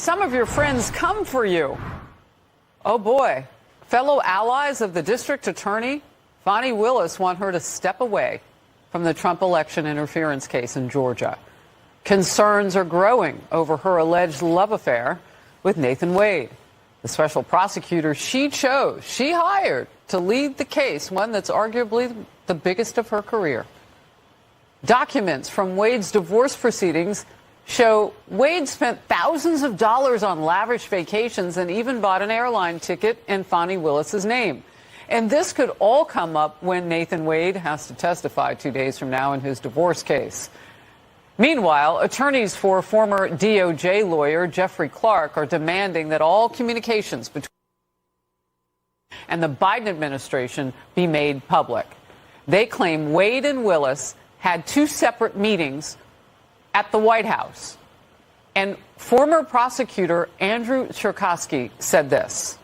some of your friends come for you. Oh boy. Fellow allies of the district attorney, Fani Willis, want her to step away from the Trump election interference case in Georgia. Concerns are growing over her alleged love affair with Nathan Wade, the special prosecutor she hired to lead the case, one that's arguably the biggest of her career. Documents from Wade's divorce proceedings show Wade spent thousands of dollars on lavish vacations and even bought an airline ticket in Fani Willis's name. And this could all come up when Nathan Wade has to testify 2 days from now in his divorce case. Meanwhile, attorneys for former DOJ lawyer Jeffrey Clark are demanding that all communications between and the Biden administration be made public. They claim Wade and Willis had 2 separate meetings at the White House. And former prosecutor Andrew Cherkasky said this.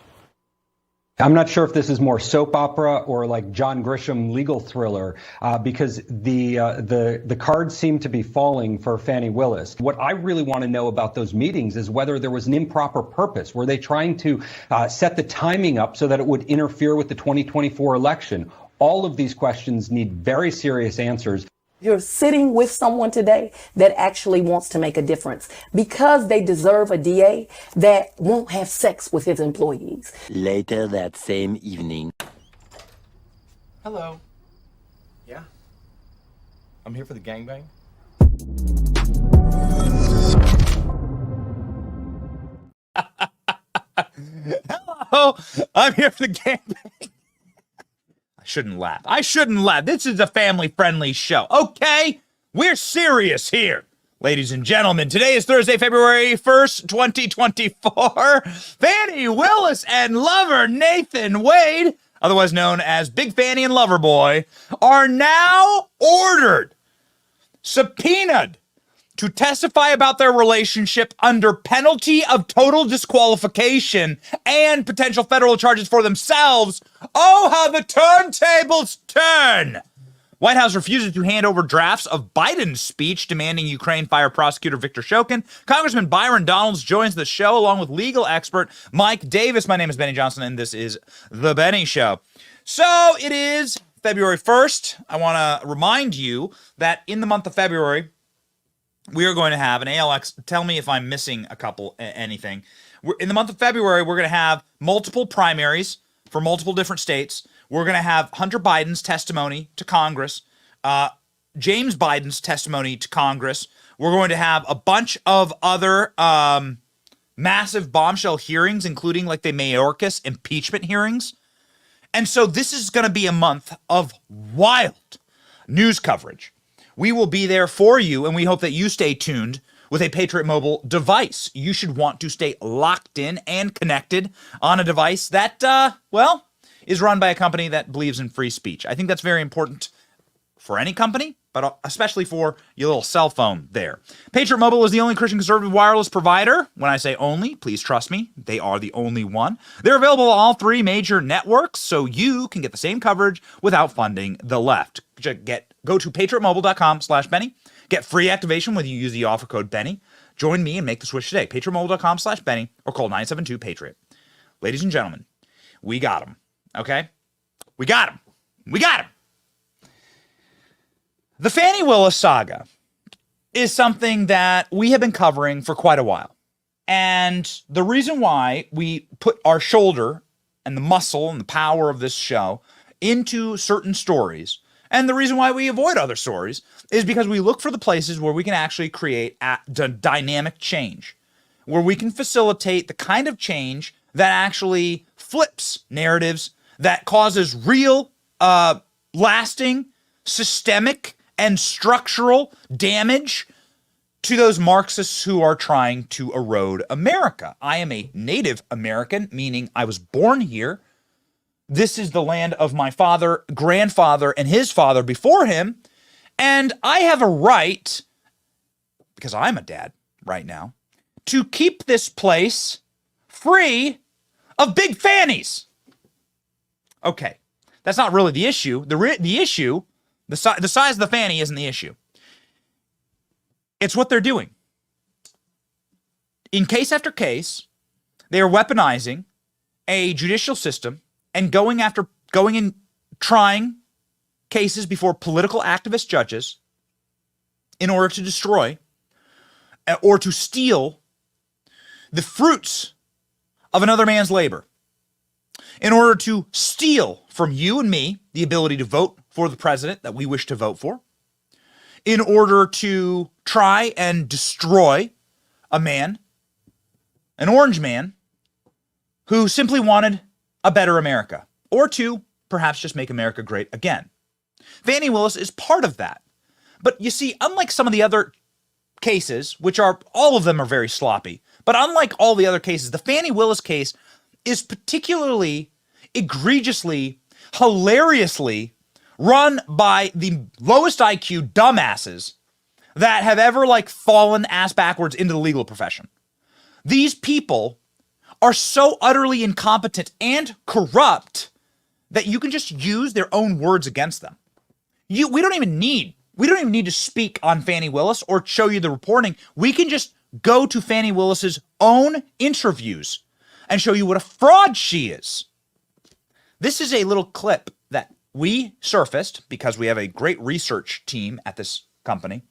I'm not sure if this is more soap opera or like John Grisham legal thriller, because the cards seem to be falling for Fani Willis. What I really want to know about those meetings is whether there was an improper purpose. Were they trying to set the timing up so that it would interfere with the 2024 election? All of these questions need very serious answers. You're sitting with someone today that actually wants to make a difference because they deserve a DA that won't have sex with his employees. Later that same evening. Hello. Yeah? I'm here for the gangbang. Hello. I'm here for the gangbang. I shouldn't laugh. This is a family-friendly show, okay? We're serious here, ladies and gentlemen. Today is Thursday, February 1st, 2024. Fani Willis and lover Nathan Wade, otherwise known as Big Fani and Loverboy, are now ordered, subpoenaed, to testify about their relationship under penalty of total disqualification and potential federal charges for themselves. Oh, how the turntables turn! White House refuses to hand over drafts of Biden's speech demanding Ukraine fire prosecutor Victor Shokin. Congressman Byron Donalds joins the show along with legal expert Mike Davis. My name is Benny Johnson, and this is The Benny Show. So it is February 1st. I want to remind you that in the month of February, we are going to have an ALX. Tell me if I'm missing a couple, anything. In the month of February, we're going to have multiple primaries for multiple different states. We're going to have Hunter Biden's testimony to Congress, James Biden's testimony to Congress. We're going to have a bunch of other massive bombshell hearings, including like the Mayorkas impeachment hearings. And so this is going to be a month of wild news coverage. We will be there for you, and we hope that you stay tuned with a Patriot Mobile device. You should want to stay locked in and connected on a device that, is run by a company that believes in free speech. I think that's very important for any company, but especially for your little cell phone there. Patriot Mobile is the only Christian conservative wireless provider. When I say only, please trust me, they are the only one. They're available on all 3 major networks, so you can get the same coverage without funding the left. Go to patriotmobile.com/Benny. Get free activation when you use the offer code Benny. Join me and make the switch today. patriotmobile.com/Benny or call 972-PATRIOT. Ladies and gentlemen, we got him. Okay? We got him. We got him. The Fani Willis saga is something that we have been covering for quite a while. And the reason why we put our shoulder and the muscle and the power of this show into certain stories, and the reason why we avoid other stories, is because we look for the places where we can actually create dynamic change, where we can facilitate the kind of change that actually flips narratives, that causes real, lasting, systemic, and structural damage to those Marxists who are trying to erode America. I am a Native American, meaning I was born here. This is the land of my father, grandfather, and his father before him. And I have a right, because I'm a dad right now, to keep this place free of big fannies. Okay, that's not really the issue. The issue, the size of the fanny isn't the issue. It's what they're doing. in case after case, they are weaponizing a judicial system and going and trying cases before political activist judges in order to destroy or to steal the fruits of another man's labor, in order to steal from you and me the ability to vote for the president that we wish to vote for, in order to try and destroy a man, an orange man, who simply wanted a better America, or to perhaps just make America great again. Fani Willis is part of that. But you see, unlike some of the other cases, which are, all of them are very sloppy, but unlike all the other cases, the Fani Willis case is particularly egregiously, hilariously run by the lowest IQ dumbasses that have ever fallen ass backwards into the legal profession. These people are so utterly incompetent and corrupt that you can just use their own words against them. We don't even need to speak on Fani Willis or show you the reporting. We can just go to Fani Willis's own interviews and show you what a fraud she is. This is a little clip that we surfaced because we have a great research team at this company,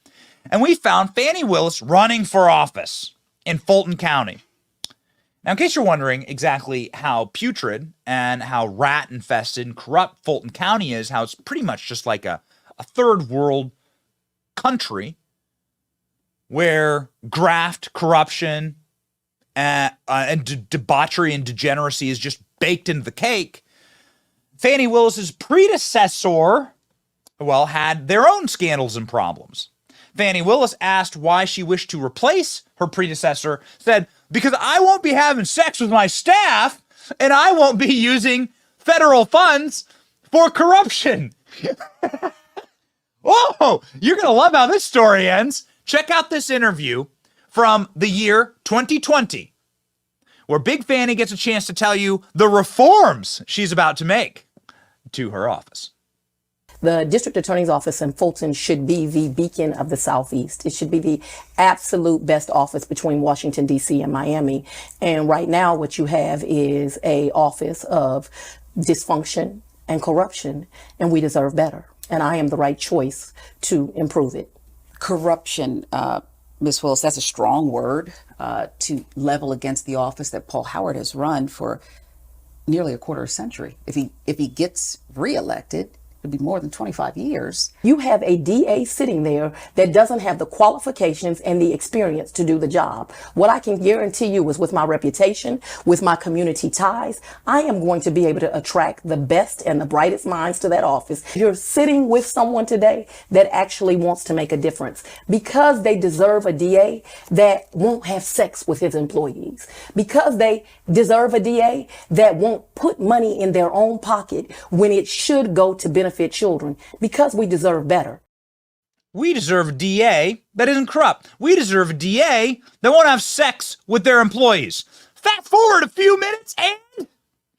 and we found Fani Willis running for office in Fulton County. Now, in case you're wondering exactly how putrid and how rat-infested and corrupt Fulton County is, how it's pretty much just like a third world country where graft, corruption, and debauchery and degeneracy is just baked into the cake, Fani Willis's predecessor, had their own scandals and problems. Fani Willis, asked why she wished to replace her predecessor, said, "Because I won't be having sex with my staff and I won't be using federal funds for corruption." Whoa, you're going to love how this story ends. Check out this interview from the year 2020, where Big Fani gets a chance to tell you the reforms she's about to make to her office. The district attorney's office in Fulton should be the beacon of the Southeast. It should be the absolute best office between Washington, D.C. and Miami. And right now what you have is a office of dysfunction and corruption, and we deserve better. And I am the right choice to improve it. Corruption, Ms. Willis, that's a strong word to level against the office that Paul Howard has run for nearly a quarter century. If he gets reelected, it'll be more than 25 years. You have a DA sitting there that doesn't have the qualifications and the experience to do the job. What I can guarantee you is with my reputation, with my community ties, I am going to be able to attract the best and the brightest minds to that office. You're sitting with someone today that actually wants to make a difference because they deserve a DA that won't have sex with his employees, because they deserve a DA that won't put money in their own pocket when it should go to benefit children, because we deserve better. We deserve a DA that isn't corrupt. We deserve a DA that won't have sex with their employees. Fast forward a few minutes and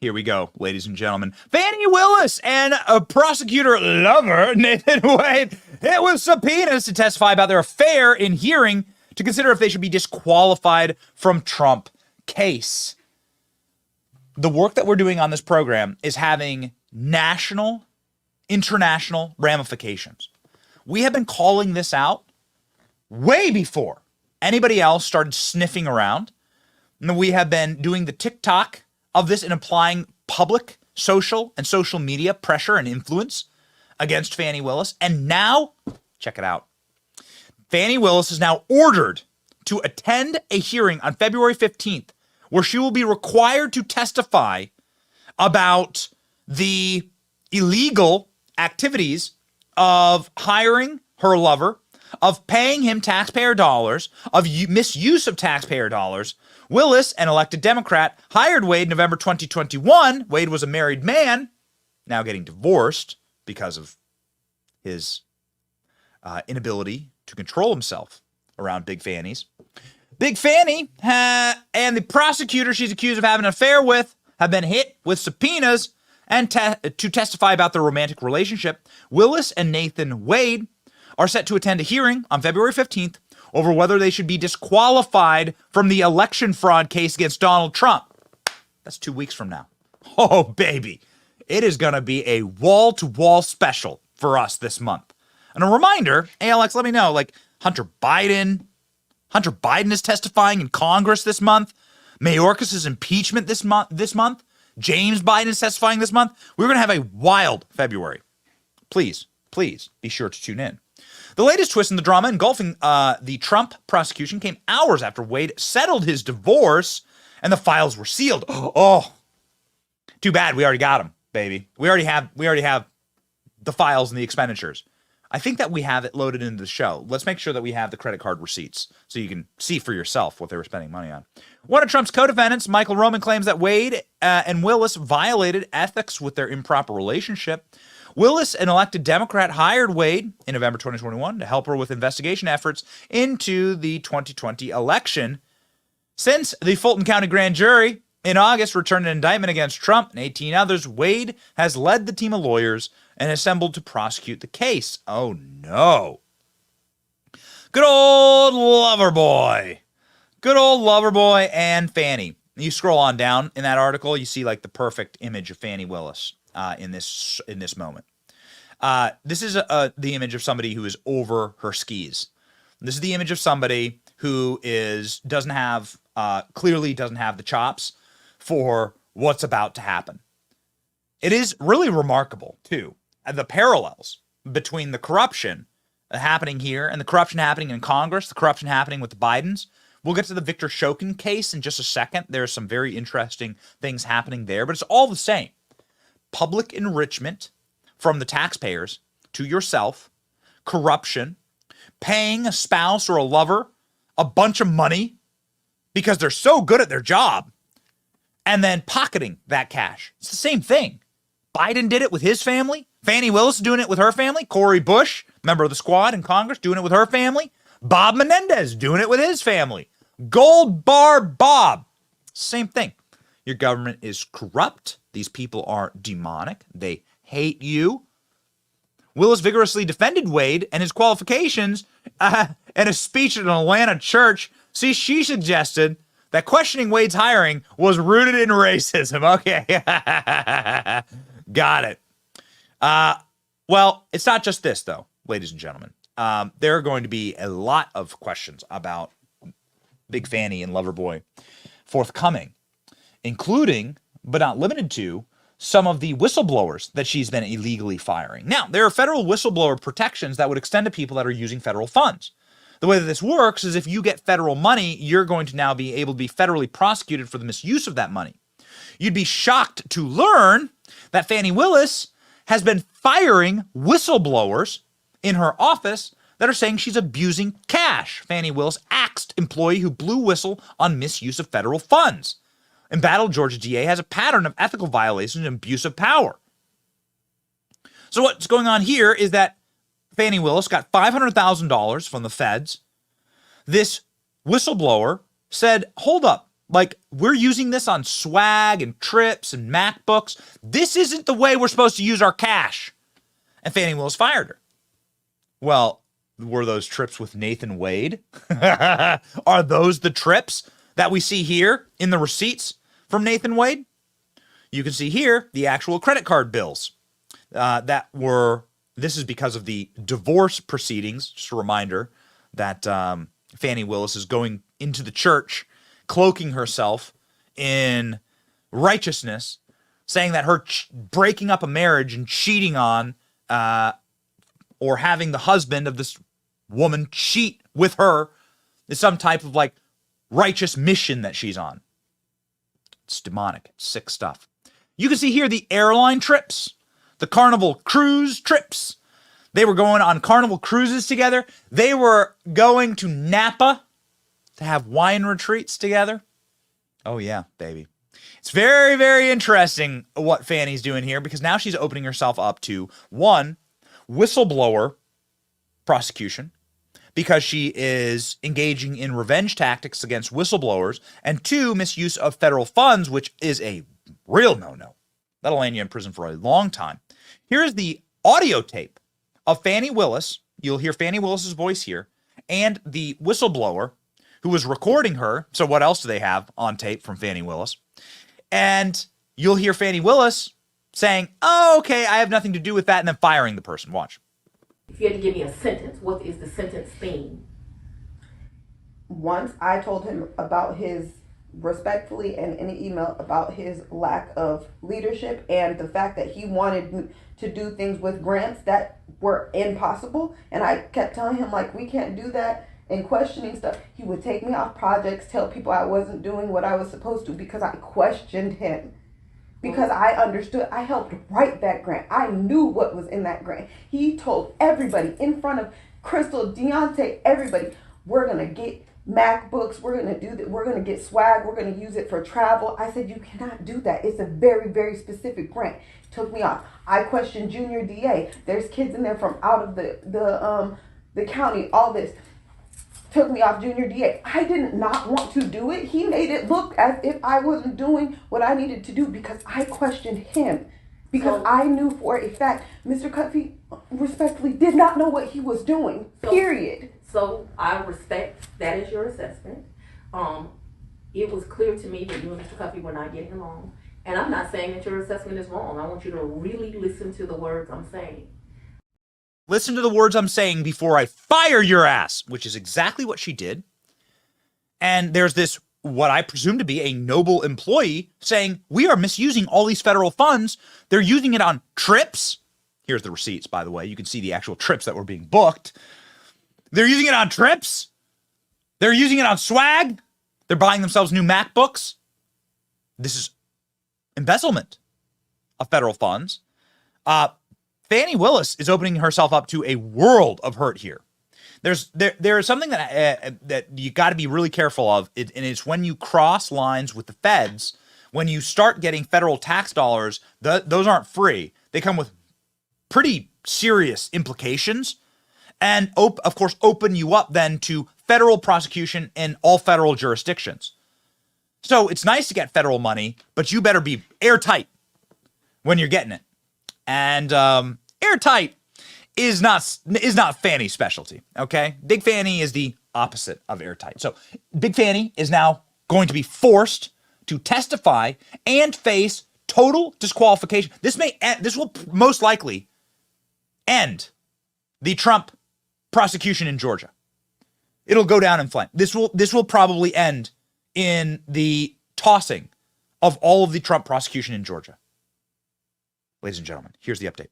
here we go, ladies and gentlemen. Fani Willis and a prosecutor lover, Nathan Wade, hit with subpoenas to testify about their affair in hearing to consider if they should be disqualified from Trump case. The work that we're doing on this program is having national, international ramifications. We have been calling this out way before anybody else started sniffing around. And we have been doing the TikTok of this and applying public, social, and social media pressure and influence against Fani Willis. And now, check it out. Fani Willis is now ordered to attend a hearing on February 15th, where she will be required to testify about the illegal activities of hiring her lover, of paying him taxpayer dollars, of misuse of taxpayer dollars. Willis, an elected Democrat, hired Wade in November 2021. Wade was a married man, now getting divorced because of his inability to control himself around Big Fannies. Big Fani and the prosecutor she's accused of having an affair with have been hit with subpoenas and to testify about their romantic relationship. Willis and Nathan Wade are set to attend a hearing on February 15th over whether they should be disqualified from the election fraud case against Donald Trump. That's 2 weeks from now. Oh, baby. It is going to be a wall-to-wall special for us this month. And a reminder, ALX, let me know, like Hunter Biden is testifying in Congress this month. Mayorkas' impeachment this month. James Biden is testifying this month. We're going to have a wild February. Please be sure to tune in. The latest twist in the drama engulfing the Trump prosecution came hours after Wade settled his divorce and the files were sealed. Oh, too bad. We already got them, baby. We already have the files and the expenditures. I think that we have it loaded into the show. Let's make sure that we have the credit card receipts so you can see for yourself what they were spending money on. One of Trump's co-defendants, Michael Roman, claims that Wade and Willis violated ethics with their improper relationship. Willis, an elected Democrat, hired Wade in November 2021 to help her with investigation efforts into the 2020 election. Since the Fulton County grand jury in August returned an indictment against Trump and 18 others, Wade has led the team of lawyers and assembled to prosecute the case. Oh, no. Good old Loverboy. Good old Loverboy and Fani. You scroll on down in that article, you see like the perfect image of Fani Willis in this moment. This is the image of somebody who is over her skis. This is the image of somebody who clearly doesn't have the chops for what's about to happen. It is really remarkable, too, the parallels between the corruption happening here and the corruption happening in Congress, the corruption happening with the Bidens. We'll get to the Victor Shokin case in just a second. There's some very interesting things happening there, but it's all the same. Public enrichment from the taxpayers to yourself, corruption, paying a spouse or a lover a bunch of money because they're so good at their job, and then pocketing that cash. It's the same thing. Biden did it with his family. Fani Willis doing it with her family. Cori Bush, member of the squad in Congress, doing it with her family. Bob Menendez doing it with his family. Gold Bar Bob. Same thing. Your government is corrupt. These people are demonic. They hate you. Willis vigorously defended Wade and his qualifications in a speech at an Atlanta church. See, she suggested that questioning Wade's hiring was rooted in racism. Okay. Got it. Well, it's not just this, though, ladies and gentlemen. There are going to be a lot of questions about Big Fani and Loverboy forthcoming, including, but not limited to, some of the whistleblowers that she's been illegally firing. Now, there are federal whistleblower protections that would extend to people that are using federal funds. The way that this works is if you get federal money, you're going to now be able to be federally prosecuted for the misuse of that money. You'd be shocked to learn that Fani Willis has been firing whistleblowers in her office that are saying she's abusing cash. Fani Willis axed employee who blew whistle on misuse of federal funds. Embattled Georgia DA has a pattern of ethical violations and abuse of power. So what's going on here is that Fani Willis got $500,000 from the feds. This whistleblower said, hold up, like, we're using this on swag and trips and MacBooks. This isn't the way we're supposed to use our cash. And Fani Willis fired her. Well, were those trips with Nathan Wade? Are those the trips that we see here in the receipts from Nathan Wade? You can see here the actual credit card bills this is because of the divorce proceedings. Just a reminder that Fani Willis is going into the church, cloaking herself in righteousness, saying that her breaking up a marriage and cheating on or having the husband of this woman cheat with her is some type of like righteous mission that she's on. It's demonic, sick stuff. You can see here the airline trips, the Carnival cruise trips. They were going on Carnival cruises together. They were going to Napa to have wine retreats together. Oh yeah, baby. It's very, very interesting what Fani's doing here because now she's opening herself up to, one, whistleblower prosecution because she is engaging in revenge tactics against whistleblowers, and two, misuse of federal funds, which is a real no-no. That'll land you in prison for a long time. Here is the audio tape of Fani Willis. You'll hear Fani Willis's voice here, and the whistleblower who was recording her. So what else do they have on tape from Fani Willis? And you'll hear Fani Willis saying, oh, okay, I have nothing to do with that, and then firing the person. Watch. If you had to give me a sentence, what is the sentence theme? Once I told him about his, respectfully and in an email, about his lack of leadership and the fact that he wanted to do things with grants that were impossible. And I kept telling him, like, we can't do that, and questioning stuff. He would take me off projects, tell people I wasn't doing what I was supposed to because I questioned him. Because I understood, I helped write that grant. I knew what was in that grant. He told everybody in front of Crystal, Deontay, everybody, we're going to get MacBooks, we're going to do that, we're going to get swag, we're going to use it for travel. I said, you cannot do that. It's a very, very specific grant. Took me off. I questioned Junior DA. There's kids in there from out of the county, all this. Took me off Junior DA. I did not want to do it. He made it look as if I wasn't doing what I needed to do because I questioned him. Because I knew for a fact Mr. Cutfeet respectfully did not know what he was doing, period. So I respect that is your assessment. It was clear to me that you and Mr. Cuffey were not getting along. And I'm not saying that your assessment is wrong. I want you to really listen to the words I'm saying. Listen to the words I'm saying before I fire your ass, which is exactly what she did. And there's this, what I presume to be a noble employee saying, we are misusing all these federal funds. They're using it on trips. Here's the receipts, by the way. You can see the actual trips that were being booked. They're using it on trips. They're using it on swag. They're buying themselves new MacBooks. This is embezzlement of federal funds. Fani Willis is opening herself up to a world of hurt here. There is something that you got to be really careful of, and it's when you cross lines with the feds, when you start getting federal tax dollars, those aren't free. They come with pretty serious implications, and of course open you up then to federal prosecution in all federal jurisdictions. So it's nice to get federal money, but you better be airtight when you're getting it. And airtight is not Fani's specialty, okay? Big Fani is the opposite of airtight. So Big Fani is now going to be forced to testify and face total disqualification. This will most likely end the Trump prosecution in Georgia. It'll go down in flame. This will probably end in the tossing of all of the Trump prosecution in Georgia. Ladies and gentlemen, here's the update.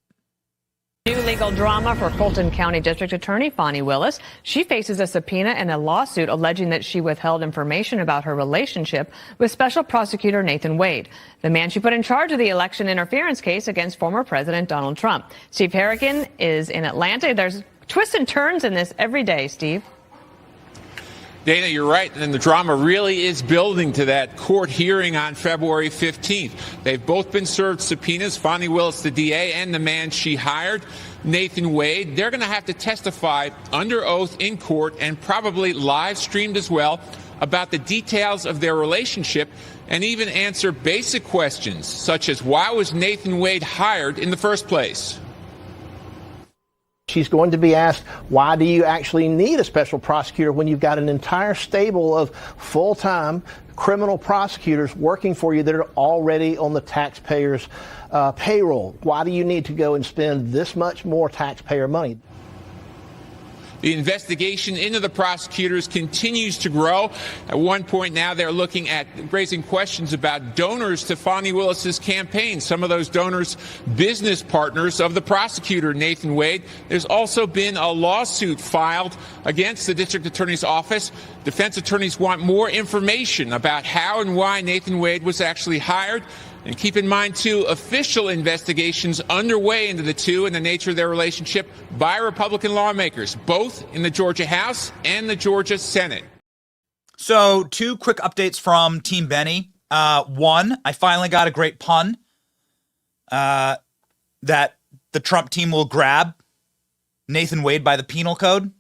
New legal drama for Fulton County District Attorney Fani Willis. She faces a subpoena and a lawsuit alleging that she withheld information about her relationship with Special Prosecutor Nathan Wade, the man she put in charge of the election interference case against former President Donald Trump. Steve Harrigan is in Atlanta. There's twists and turns in this every day, Steve. Dana, you're right, and the drama really is building to that court hearing on February 15th. They've both been served subpoenas, Fani Willis, the DA, and the man she hired, Nathan Wade. They're going to have to testify under oath in court and probably live streamed as well about the details of their relationship and even answer basic questions such as why was Nathan Wade hired in the first place? She's going to be asked, why do you actually need a special prosecutor when you've got an entire stable of full-time criminal prosecutors working for you that are already on the taxpayers' payroll? Why do you need to go and spend this much more taxpayer money? The investigation into the prosecutors continues to grow. At one point now, they're looking at raising questions about donors to Fani Willis's campaign. Some of those donors, business partners of the prosecutor, Nathan Wade. There's also been a lawsuit filed against the district attorney's office. Defense attorneys want more information about how and why Nathan Wade was actually hired. And keep in mind, too, official investigations underway into the two and the nature of their relationship by Republican lawmakers, both in the Georgia House and the Georgia Senate. So, two quick updates from Team Benny. One, I finally got a great pun that the Trump team will grab Nathan Wade by the penal code.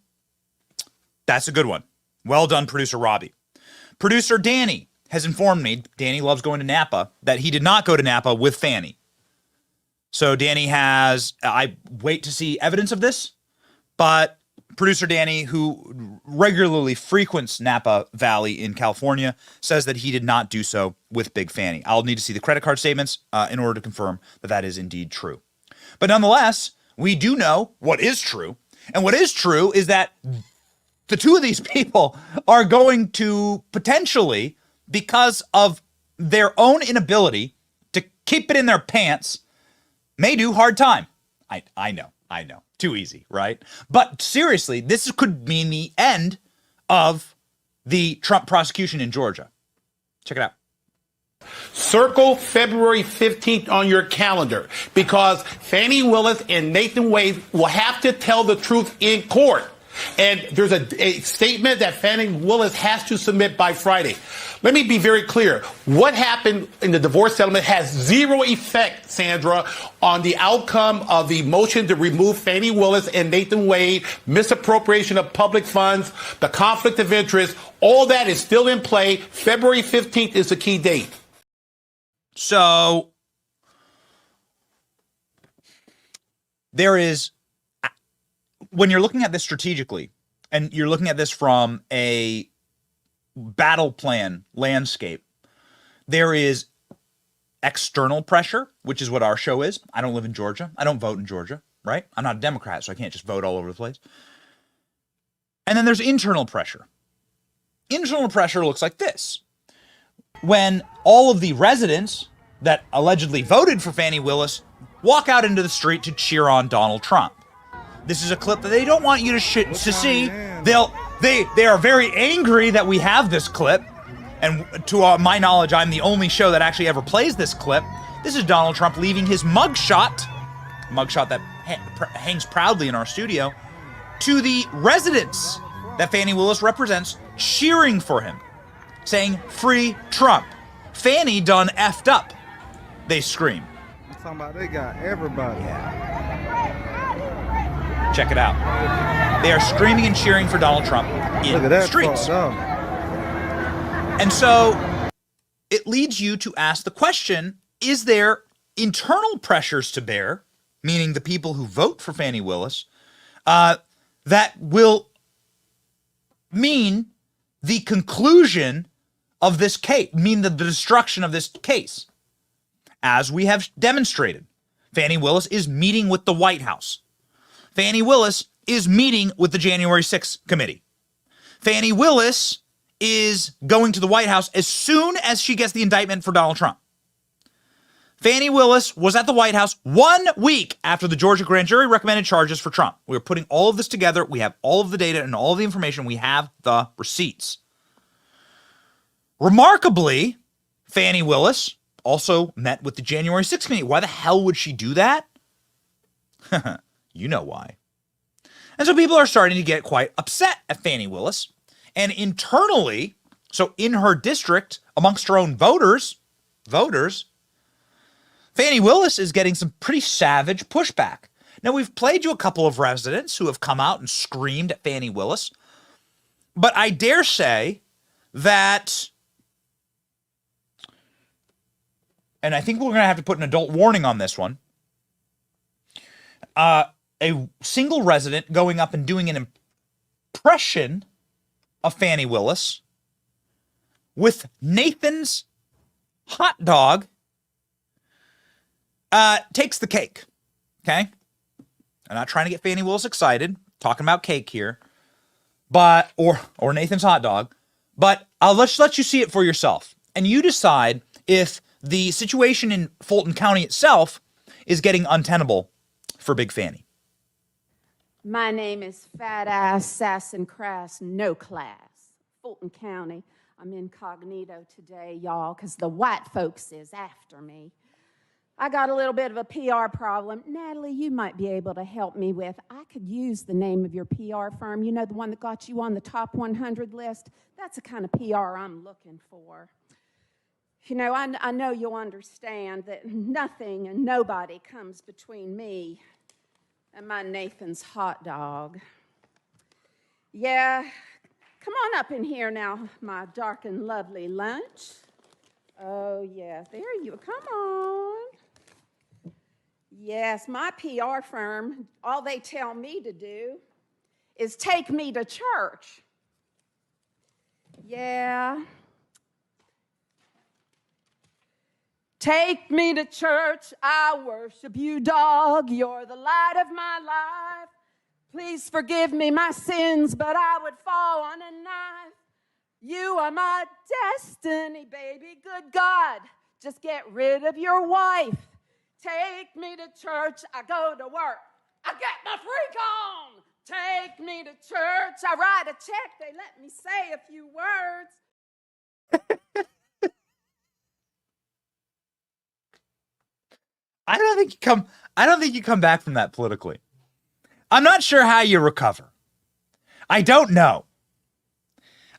That's a good one. Well done, producer Robbie. Producer Danny has informed me, Danny loves going to Napa, that he did not go to Napa with Fani. So Danny I wait to see evidence of this, but Producer Danny, who regularly frequents Napa Valley in California, says that he did not do so with Big Fani. I'll need to see the credit card statements in order to confirm that that is indeed true. But nonetheless, we do know what is true. And what is true is that the two of these people are going to potentially, because of their own inability to keep it in their pants, may do hard time. I know. Too easy, right? But seriously, this could mean the end of the Trump prosecution in Georgia. Check it out. Circle February 15th on your calendar, because Fani Willis and Nathan Wade will have to tell the truth in court. And there's a statement that Fani Willis has to submit by Friday. Let me be very clear. What happened in the divorce settlement has zero effect, Sandra, on the outcome of the motion to remove Fani Willis and Nathan Wade, misappropriation of public funds, the conflict of interest. All that is still in play. February 15th is the key date. So there is, when you're looking at this strategically, and you're looking at this from a battle plan landscape, there is external pressure, which is what our show is. I don't live in Georgia. I don't vote in Georgia, right? I'm not a Democrat, so I can't just vote all over the place. And then there's internal pressure. Internal pressure looks like this. When all of the residents that allegedly voted for Fani Willis walk out into the street to cheer on Donald Trump. This is a clip that they don't want you to see. They are very angry that we have this clip. And to my knowledge, I'm the only show that actually ever plays this clip. This is Donald Trump leaving his mugshot that hangs proudly in our studio, to the residents that Fani Willis represents, cheering for him, saying, "Free Trump. Fani done effed up," they scream. I'm talking about they got everybody. Yeah. Check it out. They are screaming and cheering for Donald Trump in the streets. And so it leads you to ask the question, is there internal pressures to bear, meaning the people who vote for Fani Willis, that will mean the conclusion of this case, mean the destruction of this case? As we have demonstrated, Fani Willis is meeting with the White House. Fani Willis is meeting with the January 6th committee. Fani Willis is going to the White House as soon as she gets the indictment for Donald Trump. Fani Willis was at the White House 1 week after the Georgia grand jury recommended charges for Trump. We're putting all of this together. We have all of the data and all of the information. We have the receipts. Remarkably, Fani Willis also met with the January 6th committee. Why the hell would she do that? You know why. And so people are starting to get quite upset at Fani Willis. And internally, so in her district, amongst her own voters, Fani Willis is getting some pretty savage pushback. Now, we've played you a couple of residents who have come out and screamed at Fani Willis. But I dare say that, and I think we're going to have to put an adult warning on this one, a single resident going up and doing an impression of Fani Willis with Nathan's hot dog takes the cake. Okay? I'm not trying to get Fani Willis excited, talking about cake here, but or Nathan's hot dog, but I'll let you see it for yourself, and you decide if the situation in Fulton County itself is getting untenable for Big Fani. My name is Fat Ass Sass and Crass No Class, Fulton County. I'm incognito today, y'all, because the white folks is after me. I got a little bit of a PR problem. Natalie, you might be able to help me with. I could use the name of your PR firm. You know, the one that got you on the top 100 list? That's the kind of PR I'm looking for. You know, I know you'll understand that nothing and nobody comes between me and my Nathan's hot dog. Yeah, come on up in here now, my dark and lovely lunch. Oh, yeah, there you come on. Yes, my PR firm, all they tell me to do is take me to church. Yeah. Take me to church, I worship you, dog. You're the light of my life. Please forgive me my sins, but I would fall on a knife. You are my destiny, baby. Good God, just get rid of your wife. Take me to church, I go to work. I get my freak on. Take me to church, I write a check. They let me say a few words. I don't think you come back from that politically. I'm not sure how you recover. I don't know.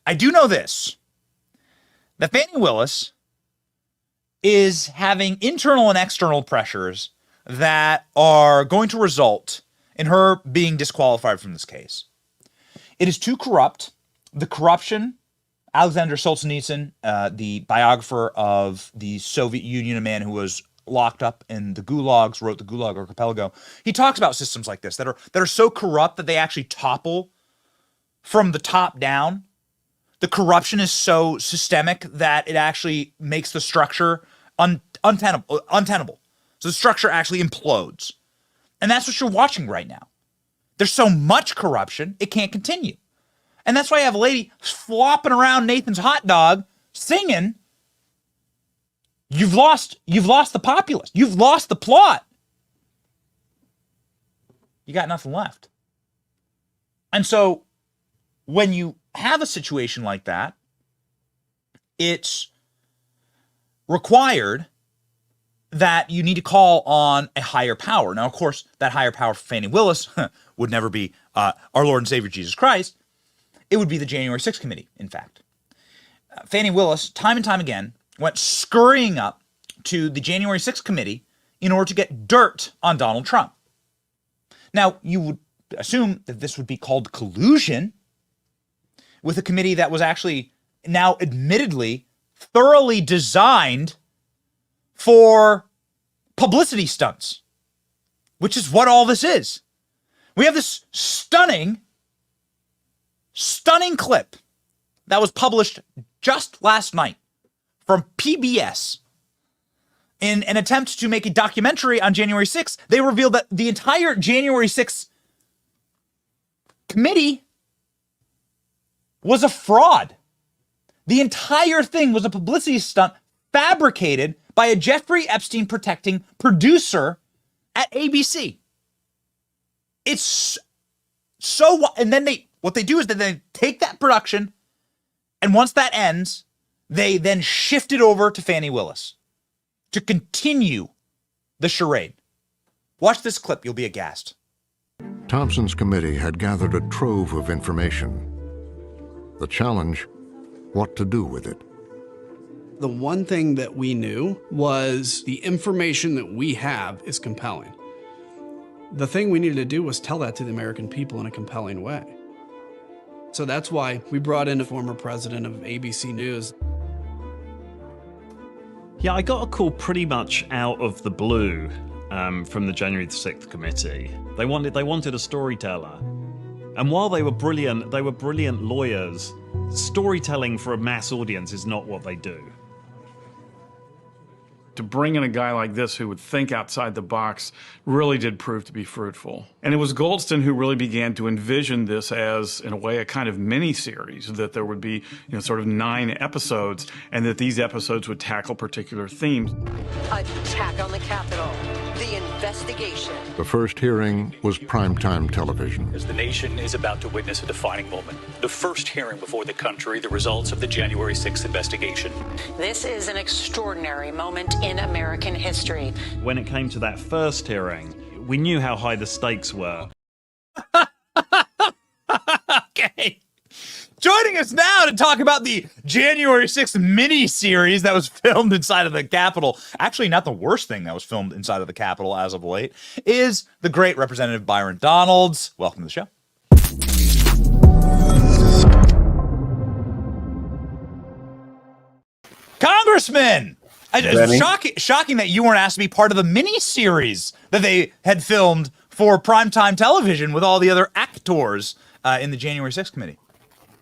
I do know this, that Fani Willis is having internal and external pressures that are going to result in her being disqualified from this case. It is too corrupt. The corruption, Alexander Solzhenitsyn, the biographer of the Soviet Union, a man who was locked up in the gulags, wrote the Gulag Archipelago. He talks about systems like this that are so corrupt that they actually topple from the top down. The corruption is so systemic that it actually makes the structure untenable. So the structure actually implodes. And that's what you're watching right now. There's so much corruption, it can't continue. And that's why you have a lady flopping around Nathan's hot dog singing, You've lost the populace. You've lost the plot. You got nothing left. And so when you have a situation like that, it's required that you need to call on a higher power. Now, of course, that higher power for Fani Willis would never be our Lord and Savior Jesus Christ. It would be the January 6th committee, in fact. Fani Willis, time and time again, went scurrying up to the January 6th committee in order to get dirt on Donald Trump. Now, you would assume that this would be called collusion with a committee that was actually now admittedly thoroughly designed for publicity stunts, which is what all this is. We have this stunning clip that was published just last night from PBS. In an attempt to make a documentary on January 6th, they revealed that the entire January 6th committee was a fraud. The entire thing was a publicity stunt fabricated by a Jeffrey Epstein protecting producer at ABC. It's so, and then what they do is that they take that production, and once that ends, they then shift it over to Fani Willis to continue the charade. Watch this clip, you'll be aghast. Thompson's committee had gathered a trove of information. The challenge, what to do with it. The one thing that we knew was the information that we have is compelling. The thing we needed to do was tell that to the American people in a compelling way. So that's why we brought in a former president of ABC News. Yeah, I got a call pretty much out of the blue from the January 6th committee. They wanted a storyteller. And while they were brilliant lawyers, storytelling for a mass audience is not what they do. To bring in a guy like this who would think outside the box really did prove to be fruitful. And it was Goldston who really began to envision this as, in a way, a kind of mini-series, that there would be, sort of 9 episodes, and that these episodes would tackle particular themes. Attack on the Capitol, the investigation. The first hearing was primetime television. As the nation is about to witness a defining moment, the first hearing before the country, the results of the January 6th investigation. This is an extraordinary moment in American history. When it came to that first hearing, we knew how high the stakes were. Okay. Joining us now to talk about the January 6th mini-series that was filmed inside of the Capitol, actually not the worst thing that was filmed inside of the Capitol as of late, is the great Representative Byron Donalds. Welcome to the show. Congressman! It's shocking that you weren't asked to be part of the mini-series that they had filmed for primetime television with all the other actors in the January 6th committee?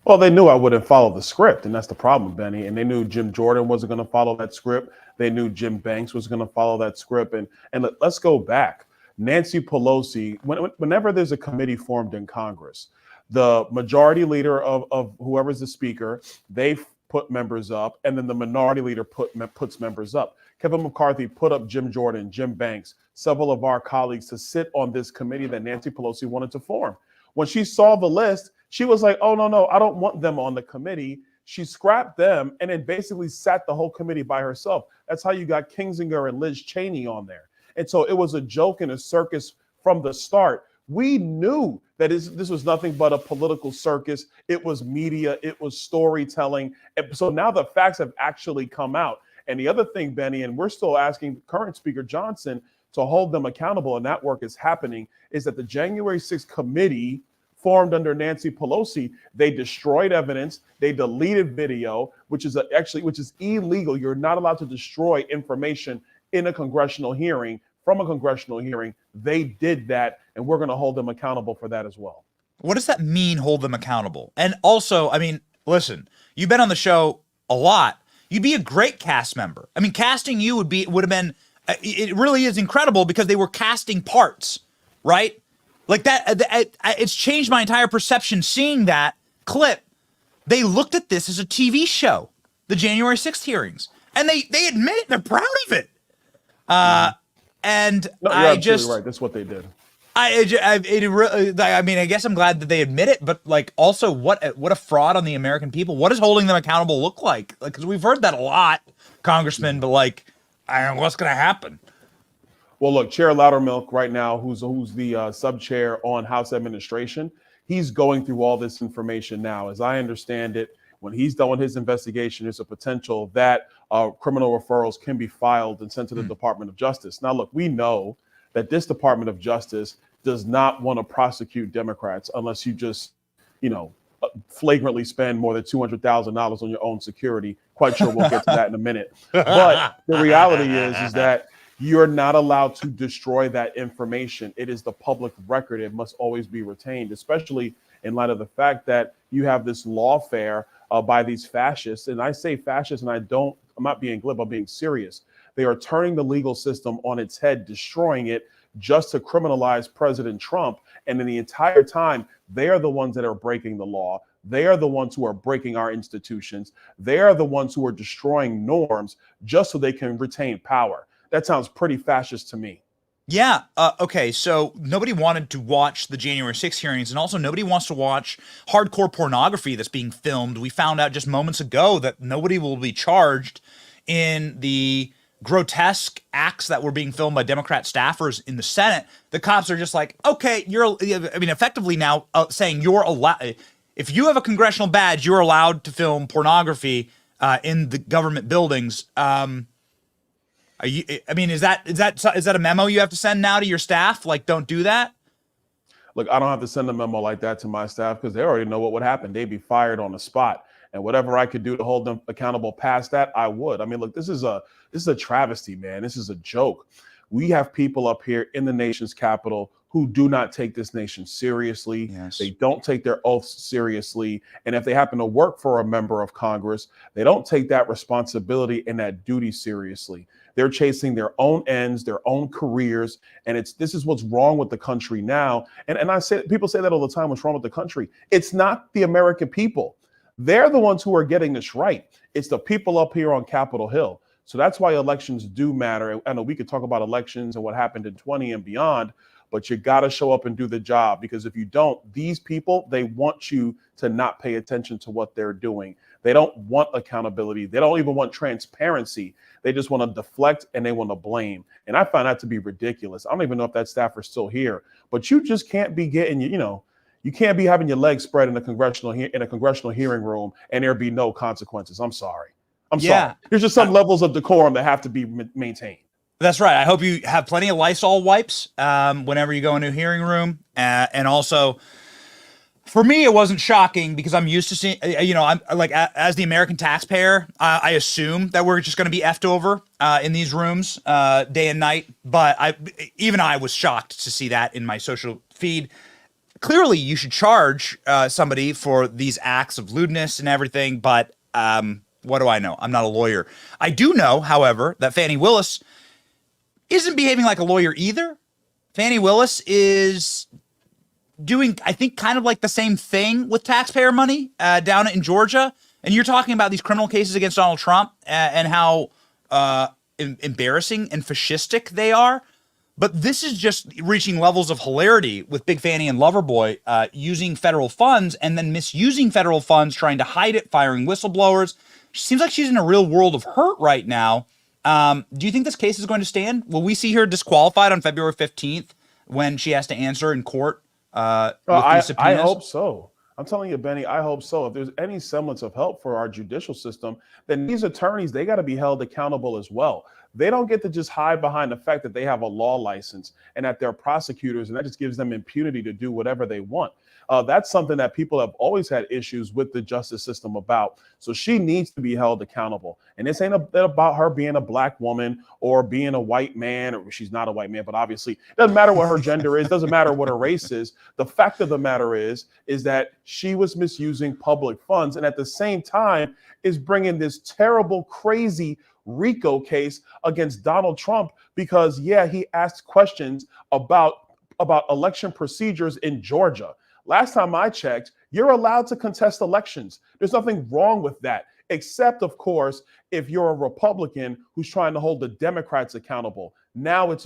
Well, they knew I wouldn't follow the script, and that's the problem, Benny. And they knew Jim Jordan wasn't going to follow that script. They knew Jim Banks was going to follow that script. And let's go back. Nancy Pelosi, whenever there's a committee formed in Congress, the majority leader of whoever's the speaker, they put members up, and then the minority leader puts members up. Kevin McCarthy put up Jim Jordan, Jim Banks, several of our colleagues to sit on this committee that Nancy Pelosi wanted to form. When she saw the list, she was like, oh, no, I don't want them on the committee. She scrapped them and then basically sat the whole committee by herself. That's how you got Kinzinger and Liz Cheney on there. And so it was a joke and a circus from the start. We knew that this was nothing but a political circus. It was media. It was storytelling. And so now the facts have actually come out. And the other thing, Benny, and we're still asking current Speaker Johnson to hold them accountable, and that work is happening, is that the January 6th committee formed under Nancy Pelosi, they destroyed evidence, they deleted video, which is illegal. You're not allowed to destroy information in a congressional hearing, from a congressional hearing. They did that, and we're going to hold them accountable for that as well. What does that mean, hold them accountable? And also, I mean, listen, you've been on the show a lot. You'd be a great cast member. I mean, casting you would have been, it really is incredible because they were casting parts, right? Like that, it's changed my entire perception seeing that clip. They looked at this as a TV show, the January 6th hearings, and they admit it. They're proud of it. And no, you're absolutely right. That's what they did. I mean, I guess I'm glad that they admit it, but like, also, what a fraud on the American people. What does holding them accountable look like? Like, because we've heard that a lot, Congressman, but like, I don't know what's going to happen. Well, look, Chair Loudermilk right now, who's the sub-chair on House Administration, he's going through all this information now. As I understand it, when he's done with his investigation, there's a potential that criminal referrals can be filed and sent to the Department of Justice. Now, look, we know that this Department of Justice does not want to prosecute Democrats unless you just, flagrantly spend more than $200,000 on your own security. Quite sure we'll get to that in a minute. But the reality is that you're not allowed to destroy that information. It is the public record. It must always be retained, especially in light of the fact that you have this lawfare by these fascists. And I say fascists, and I'm not being glib, I'm being serious. They are turning the legal system on its head, destroying it just to criminalize President Trump. And in the entire time, they are the ones that are breaking the law. They are the ones who are breaking our institutions. They are the ones who are destroying norms just so they can retain power. That sounds pretty fascist to me. Yeah. Okay. So nobody wanted to watch the January 6th hearings, and also nobody wants to watch hardcore pornography that's being filmed. We found out just moments ago that nobody will be charged in the grotesque acts that were being filmed by Democrat staffers in the Senate. The cops are just like, okay, effectively now saying you're allowed, if you have a congressional badge, you're allowed to film pornography in the government buildings. Is that a memo you have to send now to your staff? Like, don't do that? Look, I don't have to send a memo like that to my staff because they already know what would happen. They'd be fired on the spot. And whatever I could do to hold them accountable past that, I would. I mean, look, this is a travesty, man. This is a joke. We have people up here in the nation's capital who do not take this nation seriously. Yes. They don't take their oaths seriously. And if they happen to work for a member of Congress, they don't take that responsibility and that duty seriously. They're chasing their own ends, their own careers. And this is what's wrong with the country now. And people say that all the time, what's wrong with the country? It's not the American people. They're the ones who are getting this right. It's the people up here on Capitol Hill. So that's why elections do matter. I know we could talk about elections and what happened in 20 and beyond, but you got to show up and do the job, because if you don't, these people, they want you to not pay attention to what they're doing. They don't want accountability. They don't even want transparency. They just want to deflect and they want to blame. And I find that to be ridiculous. I don't even know if that staffer's still here, but you just can't be getting, you can't be having your legs spread in a congressional hearing room and there be no consequences. I'm sorry. Sorry. There's just some levels of decorum that have to be maintained. That's right. I hope you have plenty of Lysol wipes whenever you go into a hearing room. And also, for me, it wasn't shocking because I'm used to seeing, I'm like, as the American taxpayer, I assume that we're just going to be effed over in these rooms day and night. But I was shocked to see that in my social feed. clearly you should charge somebody for these acts of lewdness and everything, but what do I know? I'm not a lawyer. I do know, however, that Fani Willis isn't behaving like a lawyer either. Fani Willis is doing, I think, kind of like the same thing with taxpayer money down in Georgia. And you're talking about these criminal cases against Donald Trump and how embarrassing and fascistic they are. But this is just reaching levels of hilarity with Big Fani and Loverboy using federal funds and then misusing federal funds, trying to hide it, firing whistleblowers. She seems like she's in a real world of hurt right now. Do you think this case is going to stand? Will we see her disqualified on February 15th when she has to answer in court with these subpoenas? I hope so. I'm telling you, Benny, I hope so. If there's any semblance of help for our judicial system, then these attorneys, they got to be held accountable as well. They don't get to just hide behind the fact that they have a law license and that they're prosecutors, and that just gives them impunity to do whatever they want. That's something that people have always had issues with the justice system about. So she needs to be held accountable. And this ain't about her being a black woman or being a white man, or she's not a white man, but obviously it doesn't matter what her gender is, doesn't matter what her race is. The fact of the matter is that she was misusing public funds and at the same time is bringing this terrible, crazy RICO case against Donald Trump because, yeah, he asked questions about election procedures in Georgia. Last time I checked, you're allowed to contest elections. There's nothing wrong with that, except, of course, if you're a Republican who's trying to hold the Democrats accountable. Now it's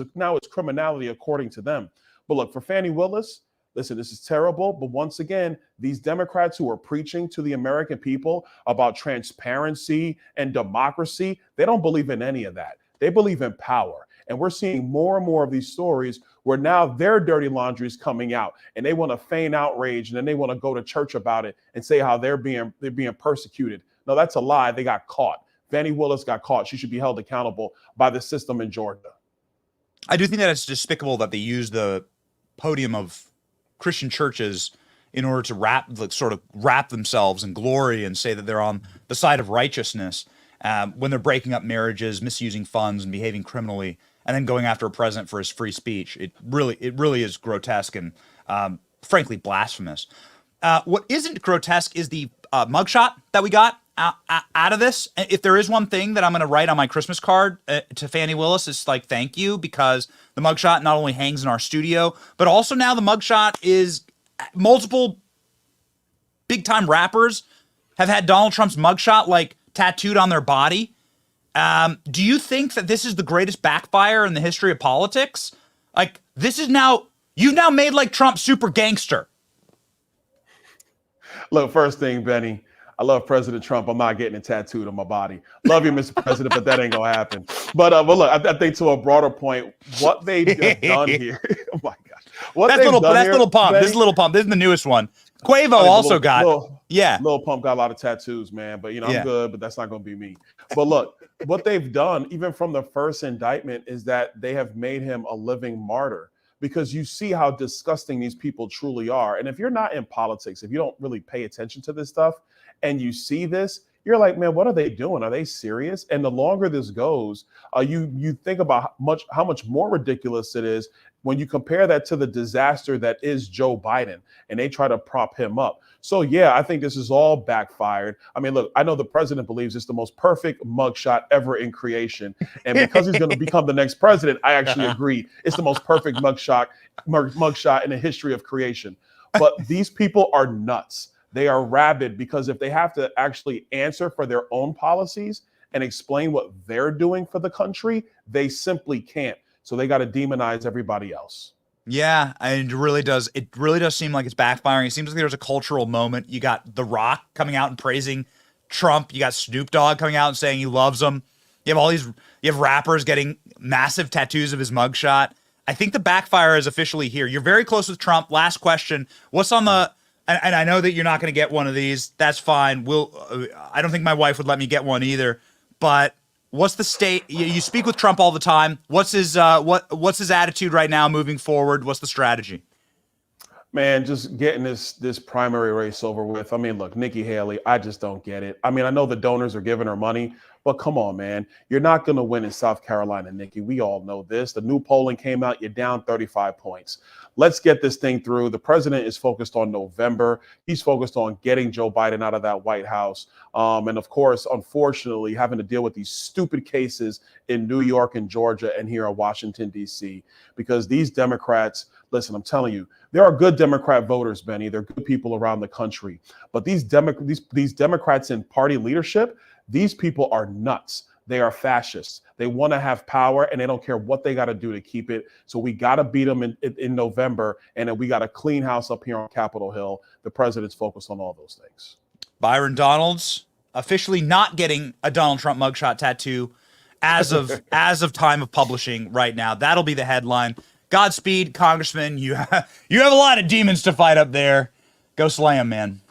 criminality according to them. But look, for Fani Willis, listen, this is terrible. But once again, these Democrats who are preaching to the American people about transparency and democracy, they don't believe in any of that. They believe in power. And we're seeing more and more of these stories where now their dirty laundry is coming out and they want to feign outrage and then they want to go to church about it and say how they're being persecuted. No, that's a lie. They got caught. Fani Willis got caught. She should be held accountable by the system in Georgia. I do think that it's despicable that they use the podium of Christian churches in order to wrap themselves in glory and say that they're on the side of righteousness when they're breaking up marriages, misusing funds, and behaving criminally, and then going after a president for his free speech. It really is grotesque and frankly blasphemous. What isn't grotesque is the mugshot that we got out of this. If there is one thing that I'm going to write on my Christmas card to Fani Willis, it's like, thank you, because the mugshot not only hangs in our studio, but also now the mugshot is multiple big-time rappers have had Donald Trump's mugshot like tattooed on their body. Do you think that this is the greatest backfire in the history of politics? Like, this is now, you've now made like Trump super gangster. Look, first thing, Benny, I love President Trump. I'm not getting it tattooed on my body. Love you, Mr. President, but that ain't gonna happen. But look, I think to a broader point, what they've done here. Oh my gosh, that's Little Pump. Benny, this is Little Pump. This is the newest one. Quavo also got. Lil Pump got a lot of tattoos, man. But I'm good. But that's not gonna be me. But look, what they've done, even from the first indictment, is that they have made him a living martyr. Because you see how disgusting these people truly are. And if you're not in politics, if you don't really pay attention to this stuff and you see this, you're like, man, what are they doing? Are they serious? And the longer this goes, you think about how much more ridiculous it is when you compare that to the disaster that is Joe Biden and they try to prop him up. So, yeah, I think this is all backfired. I mean, look, I know the president believes it's the most perfect mugshot ever in creation. And because he's going to become the next president, I actually agree. It's the most perfect mugshot in the history of creation. But these people are nuts. They are rabid because if they have to actually answer for their own policies and explain what they're doing for the country, they simply can't. So they got to demonize everybody else. Yeah, and it really does seem like it's backfiring. It seems like there's a cultural moment. You got The Rock coming out and praising Trump. You got Snoop Dogg coming out and saying he loves him. You have rappers getting massive tattoos of his mugshot. I think the backfire is officially here. You're very close with Trump. Last question. What's on the, and I know that you're not going to get one of these. That's fine. I don't think my wife would let me get one either, but what's the state? You speak with Trump all the time. What's his attitude right now moving forward? What's the strategy? Man, just getting this primary race over with. I mean, look, Nikki Haley, I just don't get it. I mean, I know the donors are giving her money, but come on, man. You're not going to win in South Carolina, Nikki. We all know this. The new polling came out. You're down 35 points. Let's get this thing through. The president is focused on November. He's focused on getting Joe Biden out of that White House. And of course, unfortunately, having to deal with these stupid cases in New York and Georgia and here in Washington, D.C., because these Democrats, listen, I'm telling you, there are good Democrat voters, Benny. They're good people around the country. But these Democrats in party leadership, these people are nuts. They are fascists. They want to have power, and they don't care what they got to do to keep it. So we got to beat them in November, and then we got a clean house up here on Capitol Hill. The president's focused on all those things. Byron Donalds officially not getting a Donald Trump mugshot tattoo as of time of publishing right now. That'll be the headline. Godspeed, Congressman. You have a lot of demons to fight up there. Go slay 'em, man.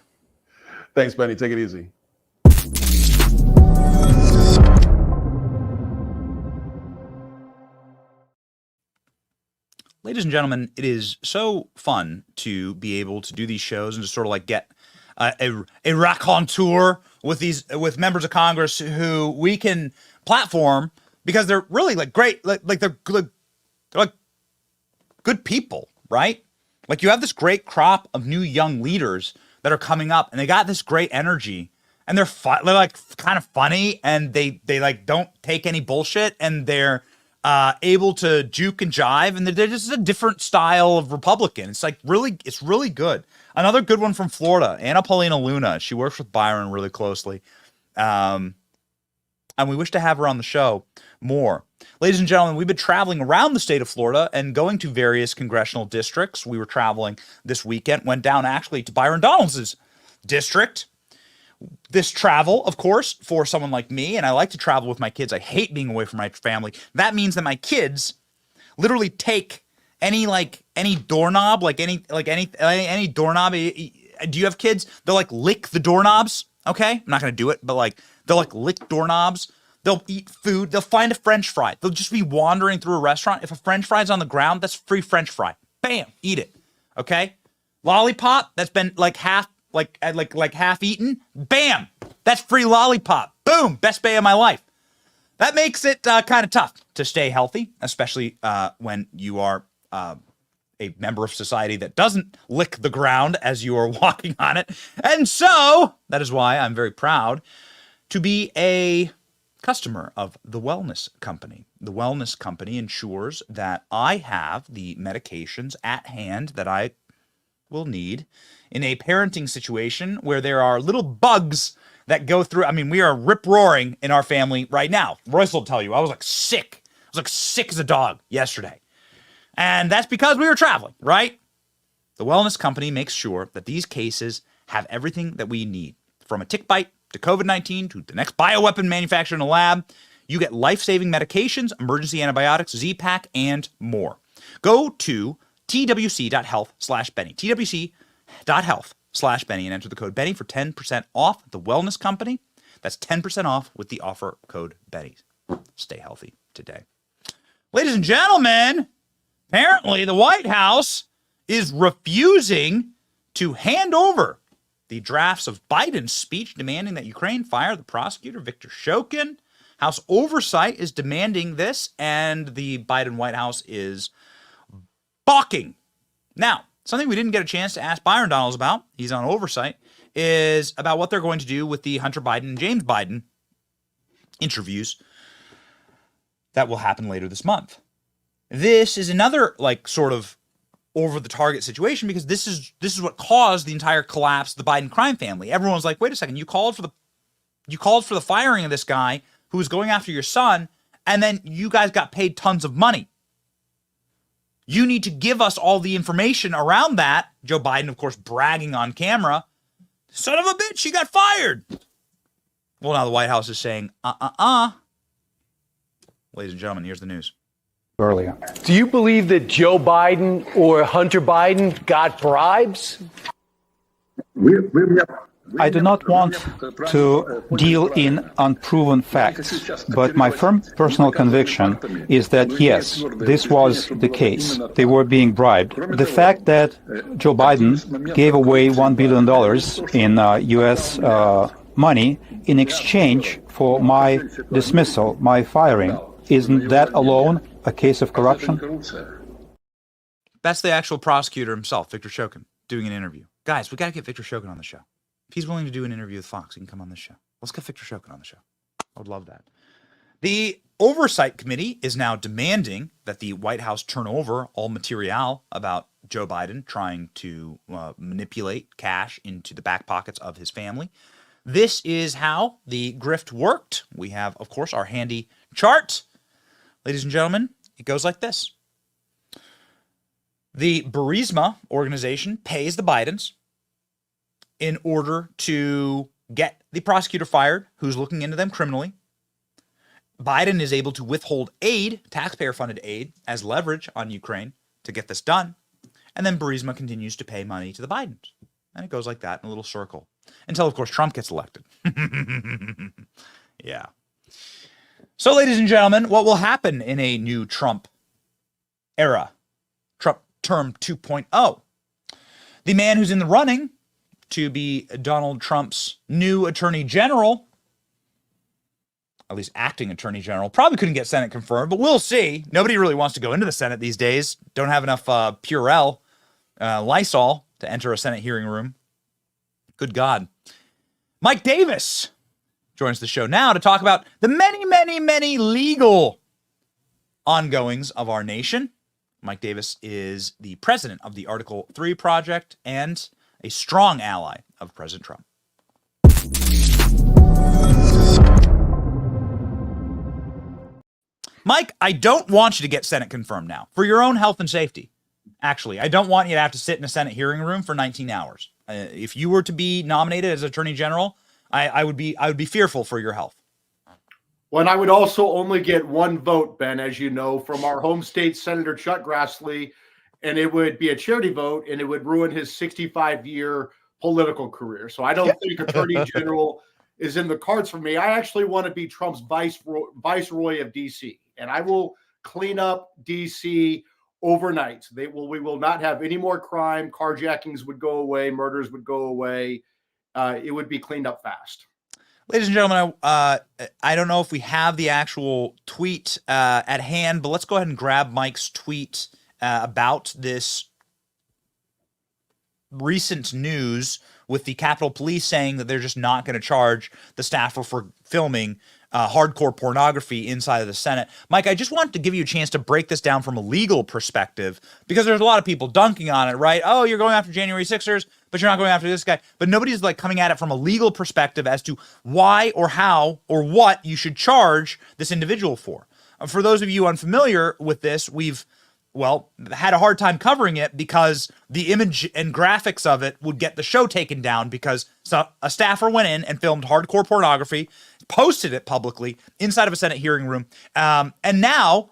Thanks, Benny. Take it easy. Ladies and gentlemen, it is so fun to be able to do these shows and to sort of like get a raconteur with members of Congress who we can platform because they're really like great, like they're like good people, right? Like you have this great crop of new young leaders that are coming up, and they got this great energy, and they're like kind of funny, and they like don't take any bullshit, and they're able to juke and jive, and they're just a different style of Republican. It's like it's really good. Another good one from Florida, Anna Paulina Luna. She works with Byron really closely, and we wish to have her on the show more. Ladies and gentlemen, we've been traveling around the state of Florida and going to various congressional districts. We were traveling this weekend, went down actually to Byron Donalds' district. This travel, of course, for someone like me, and I like to travel with my kids. I hate being away from my family. That means that my kids literally take any doorknob, any doorknob. Do you have kids? They'll like lick the doorknobs. Okay, I'm not gonna do it, but like they'll like lick doorknobs. They'll eat food. They'll find a French fry. They'll just be wandering through a restaurant. If a French fry's on the ground, that's free French fry. Bam, eat it. Okay, lollipop that's been like half eaten. Bam, that's free lollipop. Boom, best day of my life. That makes it kind of tough to stay healthy, especially when you are a member of society that doesn't lick the ground as you are walking on it. And so that is why I'm very proud to be a customer of the Wellness Company. The Wellness Company ensures that I have the medications at hand that I will need in a parenting situation where there are little bugs that go through. I mean, we are rip-roaring in our family right now. Royce will tell you, I was like sick. I was like sick as a dog yesterday. And that's because we were traveling, right? The Wellness Company makes sure that these cases have everything that we need, from a tick bite to COVID-19 to the next bioweapon manufactured in a lab. You get life-saving medications, emergency antibiotics, Z-Pak, and more. Go to twc.health/Benny, twc.health/Benny, and enter the code Benny for 10% off the Wellness Company. That's 10% off with the offer code Benny. Stay healthy today. Ladies and gentlemen, apparently the White House is refusing to hand over the drafts of Biden's speech demanding that Ukraine fire the prosecutor, Viktor Shokin. House Oversight is demanding this, and the Biden White House is balking. Now, something we didn't get a chance to ask Byron Donalds about, he's on Oversight, is about what they're going to do with the Hunter Biden and James Biden interviews that will happen later this month. This is another sort of over the target situation, because this is what caused the entire collapse of the Biden crime family. Everyone's like, wait a second, you called for the firing of this guy who was going after your son, and then you guys got paid tons of money. You need to give us all the information around that. Joe Biden, of course, bragging on camera, son of a bitch, he got fired. Well, now the White House is saying, Ladies and gentlemen, here's the news. Earlier. Do you believe that Joe Biden or Hunter Biden got bribes? We I do not want to deal in unproven facts, but my firm personal conviction is that, yes, this was the case. They were being bribed. The fact that Joe Biden gave away $1 billion in U.S. Money in exchange for my dismissal, my firing, isn't that alone a case of corruption? That's the actual prosecutor himself, Victor Shokin, doing an interview. Guys, we got to get Victor Shokin on the show. If he's willing to do an interview with Fox, he can come on this show. Let's get Victor Shokin on the show. I would love that. The Oversight Committee is now demanding that the White House turn over all material about Joe Biden trying to manipulate cash into the back pockets of his family. This is how the grift worked. We have, of course, our handy chart. Ladies and gentlemen, it goes like this. The Burisma organization pays the Bidens in order to get the prosecutor fired who's looking into them criminally. Biden is able to withhold aid, taxpayer-funded aid, as leverage on Ukraine to get this done. And then Burisma continues to pay money to the Bidens. And it goes like that in a little circle. Until, of course, Trump gets elected. Yeah. So, ladies and gentlemen, what will happen in a new Trump era? Trump term 2.0. The man who's in the running to be Donald Trump's new attorney general, at least acting attorney general, probably couldn't get Senate confirmed, but we'll see. Nobody really wants to go into the Senate these days. Don't have enough Purell, Lysol to enter a Senate hearing room. Good God. Mike Davis joins the show now to talk about the many, many, many legal ongoings of our nation. Mike Davis is the president of the Article 3 Project and a strong ally of President Trump. Mike, I don't want you to get Senate confirmed now for your own health and safety. Actually, I don't want you to have to sit in a Senate hearing room for 19 hours. If you were to be nominated as Attorney General, I would be fearful for your health. Well, and I would also only get one vote, Ben, as you know, from our home state Senator Chuck Grassley, and it would be a charity vote, and it would ruin his 65-year political career. So I don't think Attorney General is in the cards for me. I actually want to be Trump's viceroy of D.C., and I will clean up D.C. overnight. We will not have any more crime. Carjackings would go away. Murders would go away. It would be cleaned up fast. Ladies and gentlemen, I don't know if we have the actual tweet at hand, but let's go ahead and grab Mike's tweet about this recent news with the Capitol Police saying that they're just not going to charge the staffer for filming hardcore pornography inside of the Senate. Mike, I just wanted to give you a chance to break this down from a legal perspective, because there's a lot of people dunking on it, right? Oh, you're going after January 6ers, but you're not going after this guy. But nobody's like coming at it from a legal perspective as to why or how or what you should charge this individual for. For those of you unfamiliar with this, we've had a hard time covering it because the image and graphics of it would get the show taken down because a staffer went in and filmed hardcore pornography, posted it publicly inside of a Senate hearing room. And now,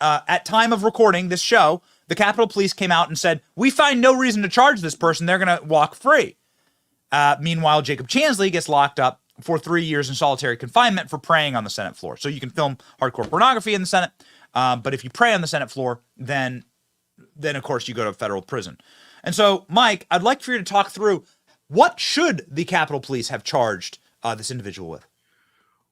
at time of recording this show, the Capitol Police came out and said, we find no reason to charge this person. They're going to walk free. Meanwhile, Jacob Chansley gets locked up for 3 years in solitary confinement for praying on the Senate floor. So you can film hardcore pornography in the Senate. But if you pray on the Senate floor, then of course you go to federal prison. And so, Mike, I'd like for you to talk through what should the Capitol Police have charged this individual with?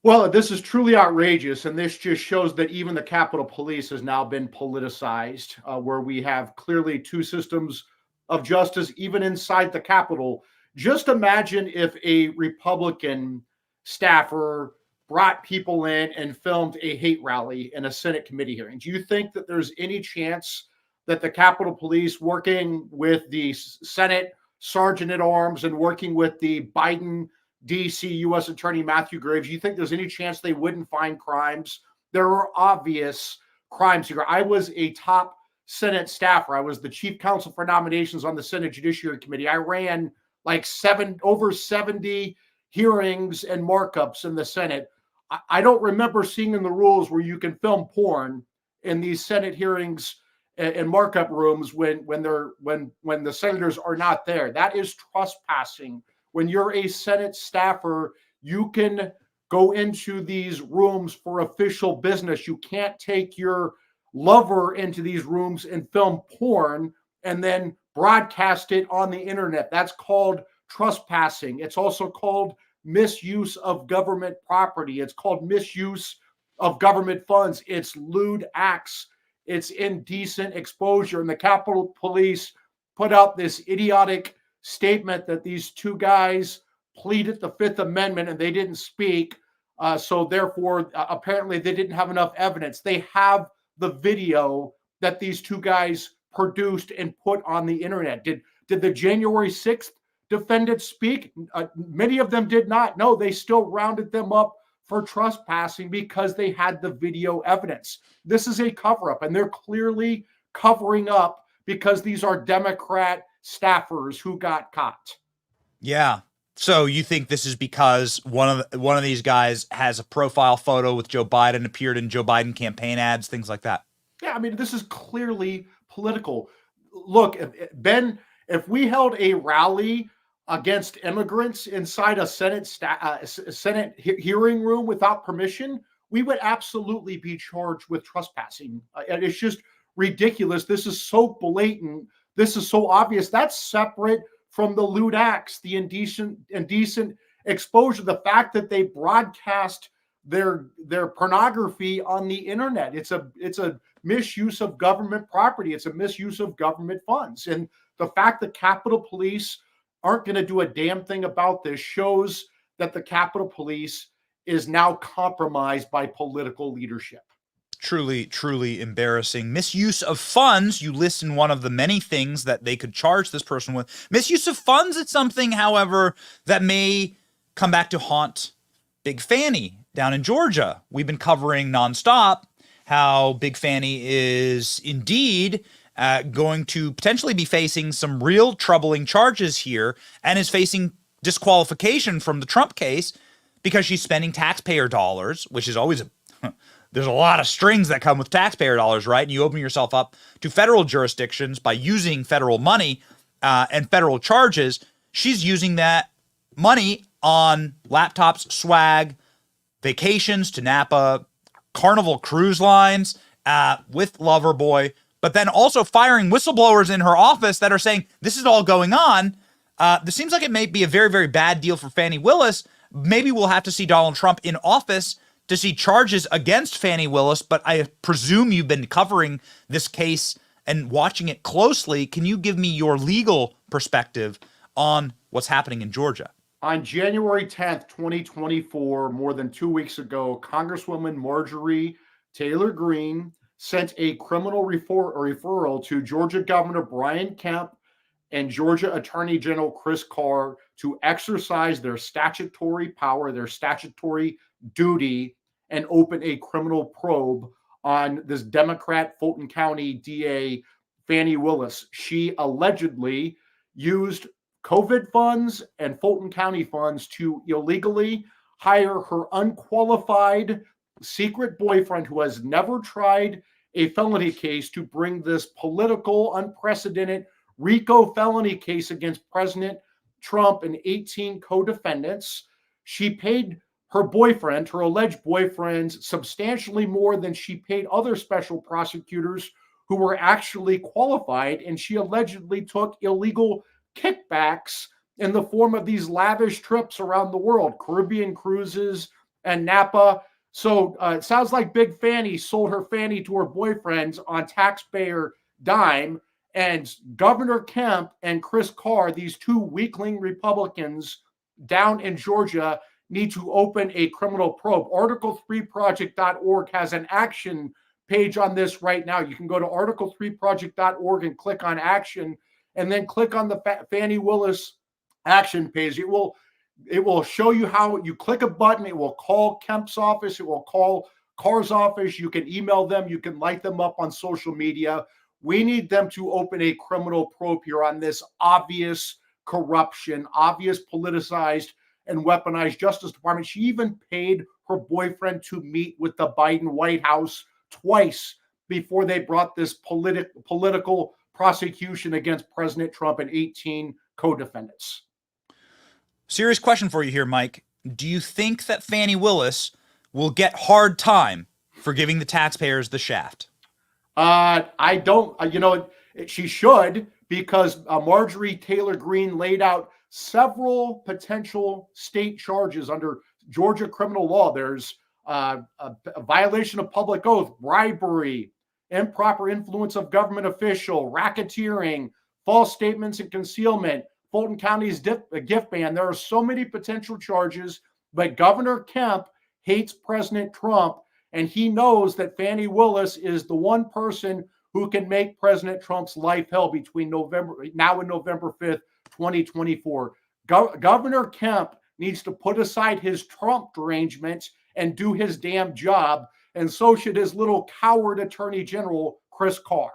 Well, this is truly outrageous, and this just shows that even the Capitol Police has now been politicized, where we have clearly two systems of justice, even inside the Capitol. Just imagine if a Republican staffer brought people in and filmed a hate rally in a Senate committee hearing. Do you think that there's any chance that the Capitol Police, working with the Senate Sergeant at Arms and working with the Biden D.C. U.S. Attorney Matthew Graves, you think there's any chance they wouldn't find crimes? There are obvious crimes here. I was a top Senate staffer. I was the chief counsel for nominations on the Senate Judiciary Committee. I ran like over 70 hearings and markups in the Senate. I don't remember seeing in the rules where you can film porn in these Senate hearings and markup rooms when the senators are not there. That is trespassing When you're a Senate staffer, you can go into these rooms for official business. You can't take your lover into these rooms and film porn and then broadcast it on the internet. That's called trespassing. It's also called misuse of government property. It's called misuse of government funds. It's lewd acts. It's indecent exposure. And the Capitol Police put out this idiotic statement that these two guys pleaded the Fifth Amendment and they didn't speak. So therefore, apparently they didn't have enough evidence. They have the video that these two guys produced and put on the internet. Did the January 6th defendants speak? Many of them did not. No, they still rounded them up for trespassing because they had the video evidence. This is a cover-up, and they're clearly covering up because these are Democrat staffers who got caught. Yeah. So you think this is because one of these guys has a profile photo with Joe Biden, appeared in Joe Biden campaign ads, things like that? Yeah, I mean, this is clearly political. Look, Ben, if we held a rally against immigrants inside a Senate hearing room without permission, we would absolutely be charged with trespassing. And it's just ridiculous. This is so blatant. This is so obvious. That's separate from the lewd acts, the indecent exposure, the fact that they broadcast their pornography on the internet. It's a misuse of government property. It's a misuse of government funds. And the fact that Capitol Police aren't going to do a damn thing about this shows that the Capitol Police is now compromised by political leadership. Truly, truly embarrassing. Misuse of funds, you list in one of the many things that they could charge this person with. Misuse of funds, it's something, however, that may come back to haunt Big Fani down in Georgia. We've been covering nonstop how Big Fani is indeed going to potentially be facing some real troubling charges here and is facing disqualification from the Trump case because she's spending taxpayer dollars, which is always there's a lot of strings that come with taxpayer dollars, right? And you open yourself up to federal jurisdictions by using federal money and federal charges. She's using that money on laptops, swag, vacations to Napa, Carnival Cruise Lines with Loverboy, but then also firing whistleblowers in her office that are saying this is all going on. This seems like it may be a very, very bad deal for Fani Willis. Maybe we'll have to see Donald Trump in office to see charges against Fani Willis, but I presume you've been covering this case and watching it closely. Can you give me your legal perspective on what's happening in Georgia? On January 10th, 2024, more than 2 weeks ago, Congresswoman Marjorie Taylor Greene sent a criminal referral to Georgia Governor Brian Kemp and Georgia Attorney General Chris Carr to exercise their statutory power, their statutory duty, and open a criminal probe on this Democrat Fulton County DA, Fani Willis. She allegedly used COVID funds and Fulton County funds to illegally hire her unqualified secret boyfriend who has never tried a felony case to bring this political, unprecedented RICO felony case against President Trump and 18 co-defendants. She paid her boyfriend, her alleged boyfriend, substantially more than she paid other special prosecutors who were actually qualified, and she allegedly took illegal kickbacks in the form of these lavish trips around the world, Caribbean cruises and Napa. So it sounds like Big Fani sold her fanny to her boyfriends on taxpayer dime, and Governor Kemp and Chris Carr, these two weakling Republicans down in Georgia, need to open a criminal probe. Article3project.org has an action page on this right now. You can go to article3project.org and click on action, and then click on the Fani Willis action page. It will show you how you click a button. It will call Kemp's office. It will call Carr's office. You can email them. You can light them up on social media. We need them to open a criminal probe here on this obvious corruption, obvious politicized and weaponized Justice Department. She even paid her boyfriend to meet with the Biden White House twice before they brought this political prosecution against President Trump and 18 co-defendants. Serious question for you here, Mike. Do you think that Fani Willis will get hard time for giving the taxpayers the shaft? I don't, she should, because Marjorie Taylor Greene laid out several potential state charges under Georgia criminal law. There's a violation of public oath, bribery, improper influence of government official, racketeering, false statements and concealment, Fulton County's gift ban. There are so many potential charges, but Governor Kemp hates President Trump, and he knows that Fani Willis is the one person who can make President Trump's life hell between now and November 5th, 2024. Governor Kemp needs to put aside his Trump derangements and do his damn job, and so should his little coward Attorney General, Chris Carr.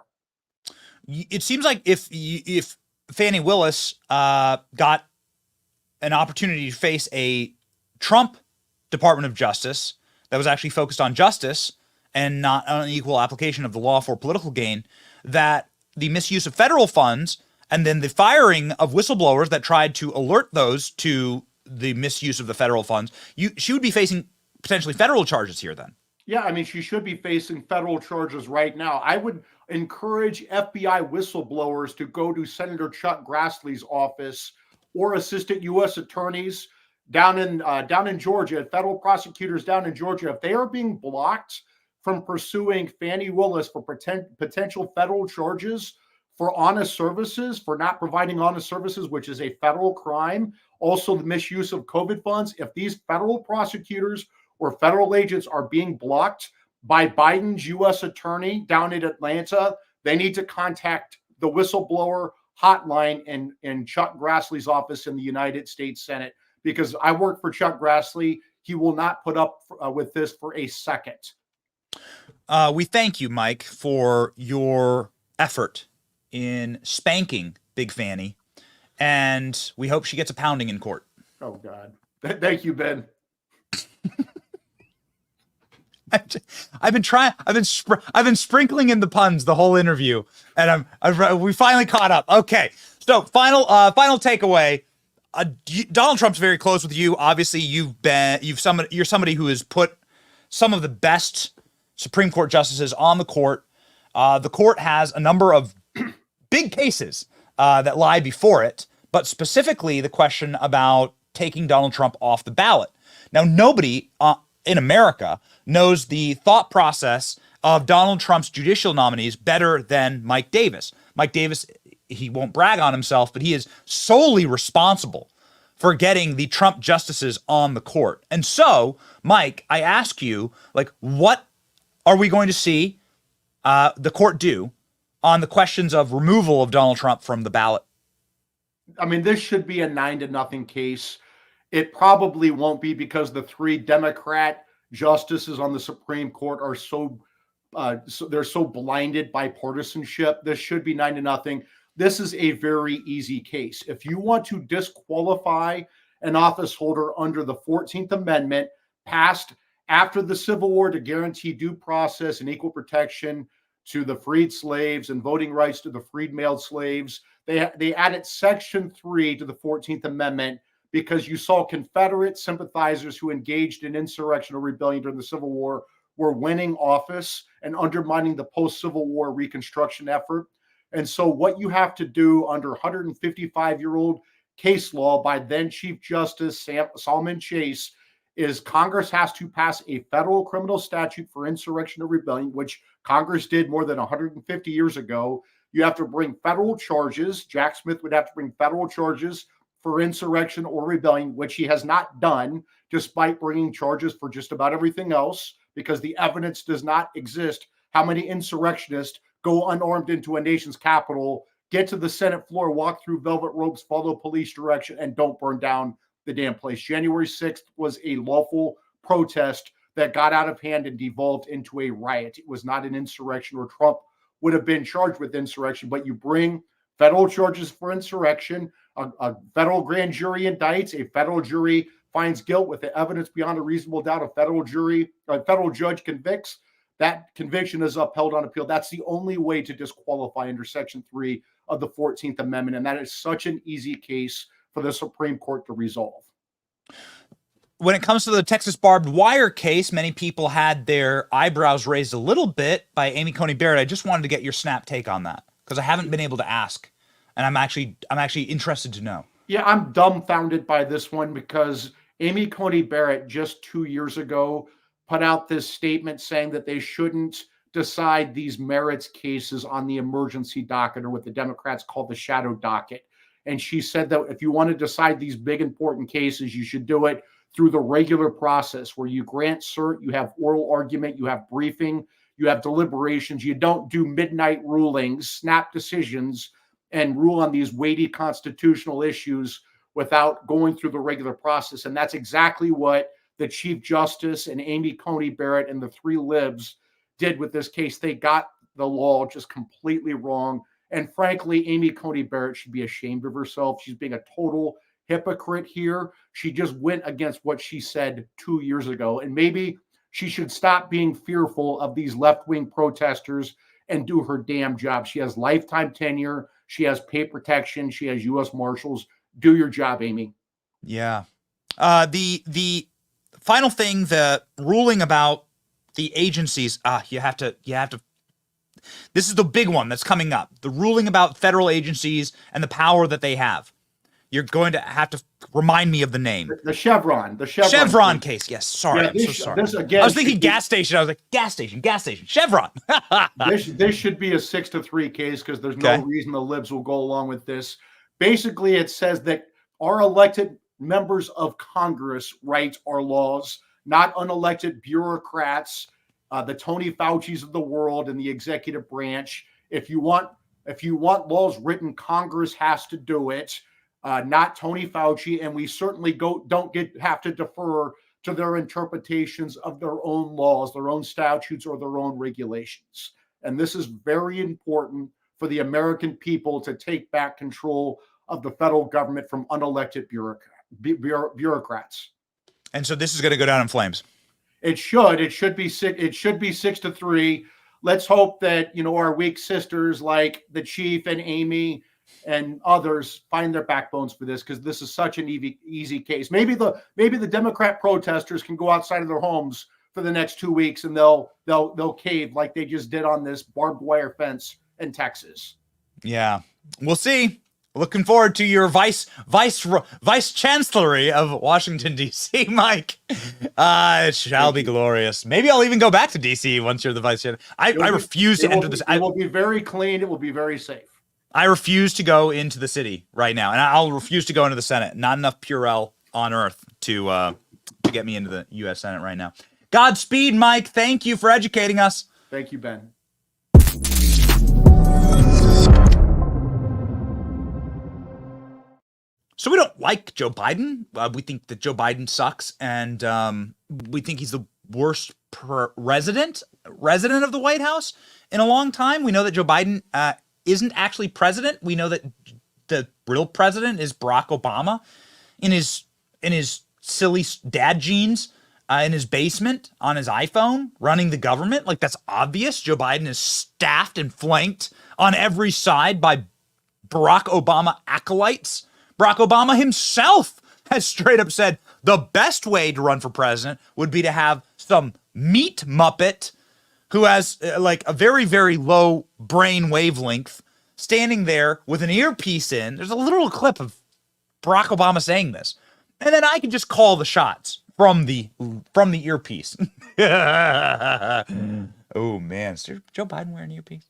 It seems like if Fani Willis got an opportunity to face a Trump Department of Justice that was actually focused on justice and not on equal application of the law for political gain, that the misuse of federal funds and then the firing of whistleblowers that tried to alert those to the misuse of the federal funds, she would be facing potentially federal charges here then. Yeah, I mean, she should be facing federal charges right now. I would encourage FBI whistleblowers to go to Senator Chuck Grassley's office or assistant U.S. attorneys down in Georgia, federal prosecutors down in Georgia. If they are being blocked from pursuing Fani Willis for potential federal charges for honest services, for not providing honest services, which is a federal crime, also the misuse of COVID funds, if these federal prosecutors or federal agents are being blocked by Biden's U.S. attorney down in Atlanta, they need to contact the whistleblower hotline in Chuck Grassley's office in the United States Senate, because I work for Chuck Grassley. He will not put up with this for a second. We thank you, Mike, for your effort in spanking Big Fani, and we hope she gets a pounding in court. Oh, God. Thank you, Ben. I've been sprinkling in the puns the whole interview, and we finally caught up. Okay, so final takeaway. Donald Trump's very close with you. Obviously, you're somebody who has put some of the best Supreme Court justices on the court. The court has a number of big cases that lie before it, but specifically the question about taking Donald Trump off the ballot. Now, nobody in America knows the thought process of Donald Trump's judicial nominees better than Mike Davis. Mike Davis, he won't brag on himself, but he is solely responsible for getting the Trump justices on the court. And so, Mike, I ask you, what are we going to see the court do on the questions of removal of Donald Trump from the ballot? I mean, this should be a 9-0 case. It probably won't be, because the 3 Democrat justices on the Supreme Court are they're so blinded by partisanship. This should be 9-0. This is a very easy case. If you want to disqualify an office holder under the 14th Amendment passed after the Civil War to guarantee due process and equal protection to the freed slaves and voting rights to the freed male slaves, they added Section 3 to the 14th Amendment because you saw Confederate sympathizers who engaged in insurrection or rebellion during the Civil War were winning office and undermining the post-Civil War Reconstruction effort. And so what you have to do under 155-year-old case law by then Chief Justice Solomon Chase is Congress has to pass a federal criminal statute for insurrection or rebellion, which Congress did more than 150 years ago. You have to bring federal charges. Jack Smith would have to bring federal charges for insurrection or rebellion, which he has not done, despite bringing charges for just about everything else, because the evidence does not exist. How many insurrectionists go unarmed into a nation's capital, get to the Senate floor, walk through velvet ropes, follow police direction, and don't burn down the damn place? January 6th was a lawful protest that got out of hand and devolved into a riot. It was not an insurrection, or Trump would have been charged with insurrection. But you bring federal charges for insurrection, a federal grand jury indicts, a federal jury finds guilt with the evidence beyond a reasonable doubt, a federal judge convicts, that conviction is upheld on appeal. That's the only way to disqualify under Section 3 of the 14th Amendment. And that is such an easy case for the Supreme Court to resolve. When it comes to the Texas barbed wire case, many people had their eyebrows raised a little bit by Amy Coney Barrett. I just wanted to get your snap take on that because I haven't been able to ask, and I'm actually interested to know. Yeah, I'm dumbfounded by this one because Amy Coney Barrett just 2 years ago put out this statement saying that they shouldn't decide these merits cases on the emergency docket, or what the Democrats call the shadow docket. And she said that if you want to decide these big important cases, you should do it through the regular process where you grant cert, you have oral argument, you have briefing, you have deliberations. You don't do midnight rulings, snap decisions, and rule on these weighty constitutional issues without going through the regular process. And that's exactly what the Chief Justice and Amy Coney Barrett and the three libs did with this case. They got the law just completely wrong. And frankly, Amy Coney Barrett should be ashamed of herself. She's being a total hypocrite here. She just went against what she said 2 years ago. And maybe she should stop being fearful of these left-wing protesters and do her damn job. She has lifetime tenure. She has pay protection. She has U.S. Marshals. Do your job, Amy. Yeah. The final thing, the ruling about the agencies. You have to. This is the big one that's coming up. The ruling about federal agencies and the power that they have. You're going to have to remind me of the name. The Chevron case. Yes. Sorry. Yeah, I'm so sorry. This again, I was thinking gas station. I was like, gas station. Chevron. This should be a 6-3 case because there's no reason the libs will go along with this. Basically, it says that our elected members of Congress write our laws, not unelected bureaucrats, the Tony Fauci's of the world and the executive branch. If you want laws written, Congress has to do it. Not Tony Fauci, and we certainly don't have to defer to their interpretations of their own laws, their own statutes, or their own regulations. And this is very important for the American people to take back control of the federal government from unelected bureaucrats. And so this is going to go down in flames. It should. It should be 6-3. Let's hope that our weak sisters like the Chief and Amy and others find their backbones for this, because this is such an easy case. Maybe the Democrat protesters can go outside of their homes for the next 2 weeks and they'll cave like they just did on this barbed wire fence in Texas. Yeah, we'll see. Looking forward to your vice chancellery of Washington D.C., Mike. It shall be glorious. Maybe I'll even go back to D.C. once you're the vice chancellor. I refuse to enter this. It will be very clean. It will be very safe. I refuse to go into the city right now, and I'll refuse to go into the Senate. Not enough Purell on earth to get me into the U.S. Senate right now. Godspeed, Mike. Thank you for educating us. Thank you, Ben. So we don't like Joe Biden. We think that Joe Biden sucks, and we think he's the worst resident of the White House in a long time. We know that Joe Biden isn't actually president. We know that the real president is Barack Obama in his silly dad jeans in his basement on his iPhone running the government. Like, that's obvious. Joe Biden is staffed and flanked on every side by Barack Obama acolytes. Barack Obama himself has straight up said the best way to run for president would be to have some meat muppet who has like a very, very low brain wavelength standing there with an earpiece in. There's a literal clip of Barack Obama saying this. And then I can just call the shots from the earpiece. Oh, man. Is Joe Biden wearing an earpiece?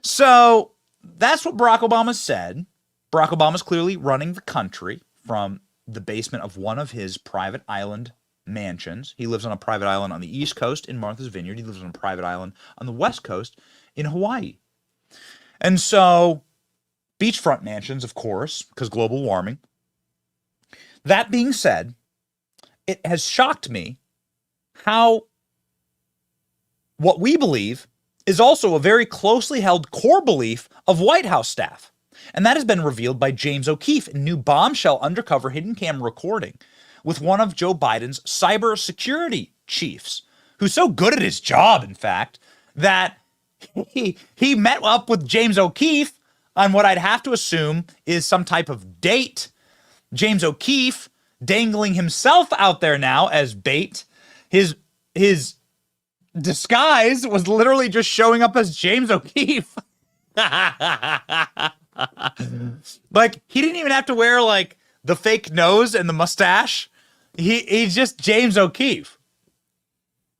So that's what Barack Obama said. Barack Obama's clearly running the country from the basement of one of his private island mansions. He lives on a private island on the East Coast in Martha's Vineyard. He lives on a private island on the West Coast in Hawaii. And so, beachfront mansions, of course, because global warming. That being said, it has shocked me how what we believe is also a very closely held core belief of White House staff. And that has been revealed by James O'Keefe in new bombshell undercover hidden camera recording with one of Joe Biden's cybersecurity chiefs, who's so good at his job, in fact, that he met up with James O'Keefe on what I'd have to assume is some type of date James O'Keefe dangling himself out there now as bait. His disguise was literally just showing up as James O'Keefe. Like, he didn't even have to wear like the fake nose and the mustache. He's just James O'Keefe.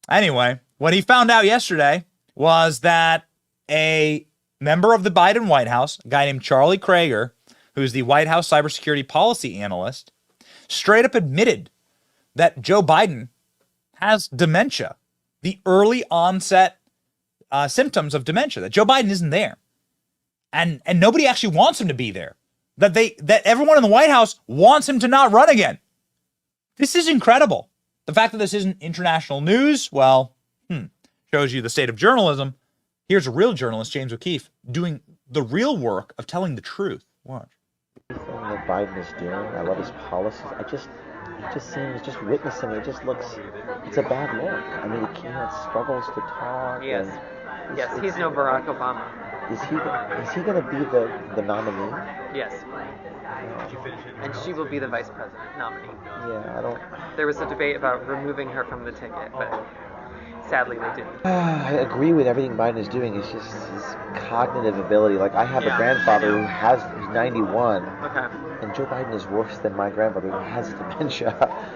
Anyway, what he found out yesterday was that a member of the Biden White House, a guy named Charlie Krager, who's the White House cybersecurity policy analyst, straight up admitted that Joe Biden has dementia, the early onset symptoms of dementia, that Joe Biden isn't there. And nobody actually wants him to be there. That everyone in the White House wants him to not run again. This is incredible. The fact that this isn't international news, well, shows you the state of journalism. Here's a real journalist, James O'Keefe, doing the real work of telling the truth. Watch. Everything that Biden is doing, I love his policies. Just witnessing it, just looks, it's a bad look. I mean, he can't, struggles to talk. Yes, he's no Barack Obama. Is he going to be the nominee? Yes. And she will be the vice president nominee. Yeah, I don't... There was a debate about removing her from the ticket, but sadly they didn't. I agree with everything Biden is doing. It's just his cognitive ability. Like, I have a grandfather who's 91. Okay. And Joe Biden is worse than my grandfather who has dementia.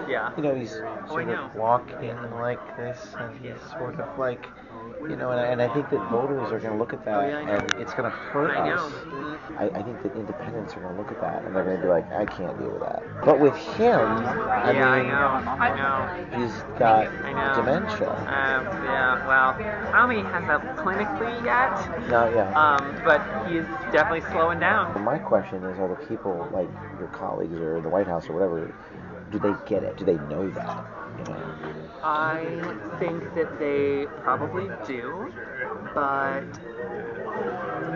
Yeah. You know, he's sort of walking like this, and he's sort of like, you know, and I think that voters are going to look at that, and it's going to hurt us. I think that independents are going to look at that, and they're going to be like, I can't deal with that. But with him, I know. He's got dementia. Yeah, well, I don't think he has that clinically yet. Not yet. But he's definitely slowing down. My question is, are the people like your colleagues or the White House or whatever, do they get it? Do they know that? You know? I think that they probably do, but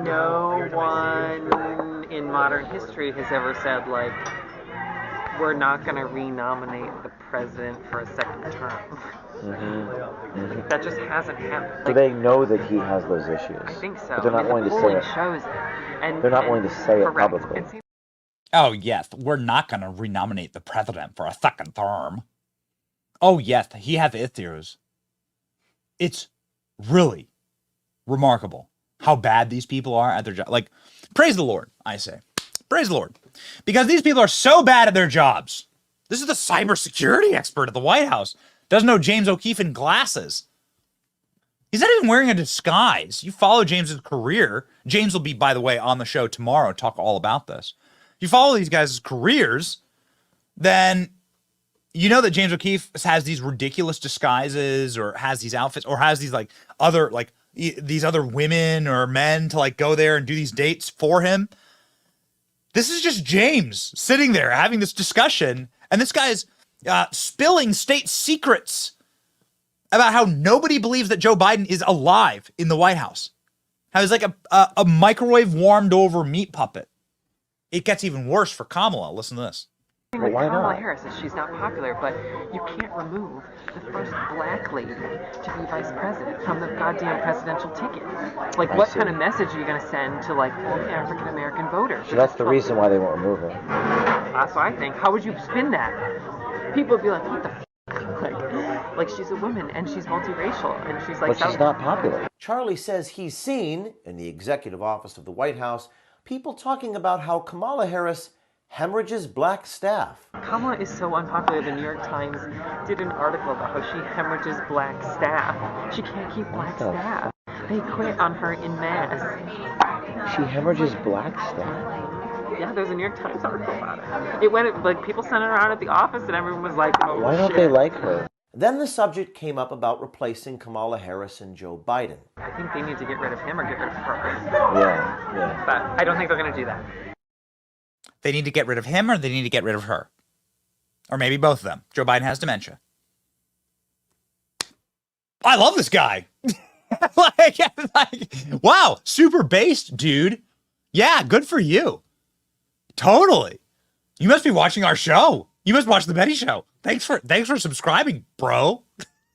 no one in modern history has ever said, like, we're not going to renominate the president for a second term. That just hasn't happened. Do they know that he has those issues? I think so. But they're not willing to say it. Shows it. And, they're not willing to say it publicly. Oh, yes, we're not going to renominate the president for a second term. Oh, yes, he has issues. It's really remarkable how bad these people are at their job. Like, praise the Lord, I say. Praise the Lord. Because these people are so bad at their jobs. This is the cybersecurity expert at the White House. Doesn't know James O'Keefe in glasses. He's not even wearing a disguise. You follow James's career. James will be, by the way, on the show tomorrow, talk all about this. If you follow these guys' careers, then you know that James O'Keefe has these ridiculous disguises, or has these outfits, or has these like other these other women or men to like go there and do these dates for him. This is just James sitting there having this discussion, and this guy's spilling state secrets about how nobody believes that Joe Biden is alive in the White House. How he's like a microwave warmed over meat puppet. It gets even worse for Kamala. Listen to this. Well, why Kamala not? Harris says she's not popular, but you can't remove the first black lady to be vice president from the goddamn presidential ticket. Like, what kind of message are you going to send to, like, all the African-American voters? So that's the reason why they won't remove her. That's what I think. How would you spin that? People would be like, what the f***? Like, she's a woman, and she's multiracial, and she's like... But she's not popular. Charlie says he's seen, in the executive office of the White House, people talking about how Kamala Harris hemorrhages black staff. Kamala is so unpopular. The New York Times did an article about how she hemorrhages black staff. She can't keep black staff. They quit on her in mass. She hemorrhages black staff? Yeah, there's a New York Times article about it. It went, like, people sent it around at the office, and everyone was like, oh, why don't they like her? Then the subject came up about replacing Kamala Harris and Joe Biden. I think they need to get rid of him or get rid of her. Yeah. But I don't think they're going to do that. They need to get rid of him, or they need to get rid of her. Or maybe both of them. Joe Biden has dementia. I love this guy. like, wow, super based, dude. Yeah, good for you. Totally. You must be watching our show. You must watch the Betty Show. Thanks for subscribing, bro.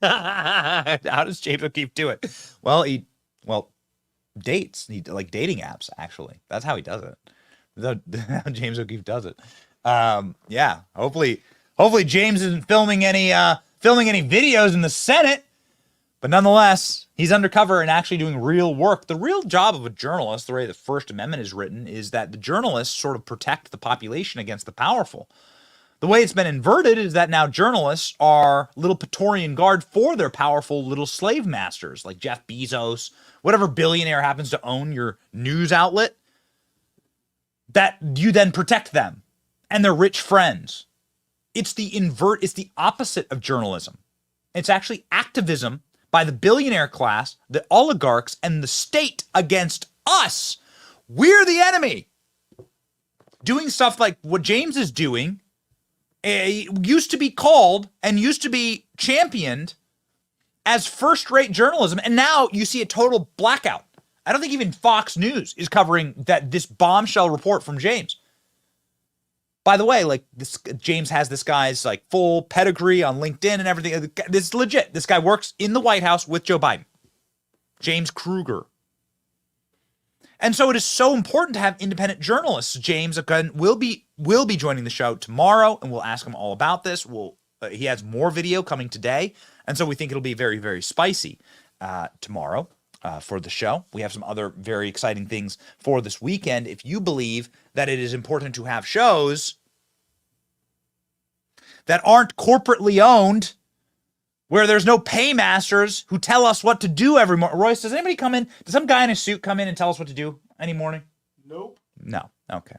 How does James O'Keefe do it? Well, dates. Like dating apps, actually. That's how he does it. How James O'Keefe does it. Yeah, hopefully James isn't filming any videos in the Senate. But nonetheless, he's undercover and actually doing real work. The real job of a journalist, the way the First Amendment is written, is that the journalists sort of protect the population against the powerful. The way it's been inverted is that now journalists are little Praetorian Guard for their powerful little slave masters, like Jeff Bezos, whatever billionaire happens to own your news outlet, that you then protect them and their rich friends. It's the opposite of journalism. It's actually activism by the billionaire class, the oligarchs, and the state against us. We're the enemy. Doing stuff like what James is doing used to be called and used to be championed as first-rate journalism, and now you see a total blackout. I don't think even Fox News is covering this bombshell report from James. By the way, like James has this guy's like full pedigree on LinkedIn and everything. This is legit. This guy works in the White House with Joe Biden. James Kruger. And so it is so important to have independent journalists. James again will be joining the show tomorrow, and we'll ask him all about this. He has more video coming today, and so we think it'll be very, very spicy tomorrow for the show. We have some other very exciting things for this weekend. If you believe that it is important to have shows that aren't corporately owned, where there's no paymasters who tell us what to do every morning. Royce, does anybody come in? Does some guy in a suit come in and tell us what to do any morning? Nope. No. Okay.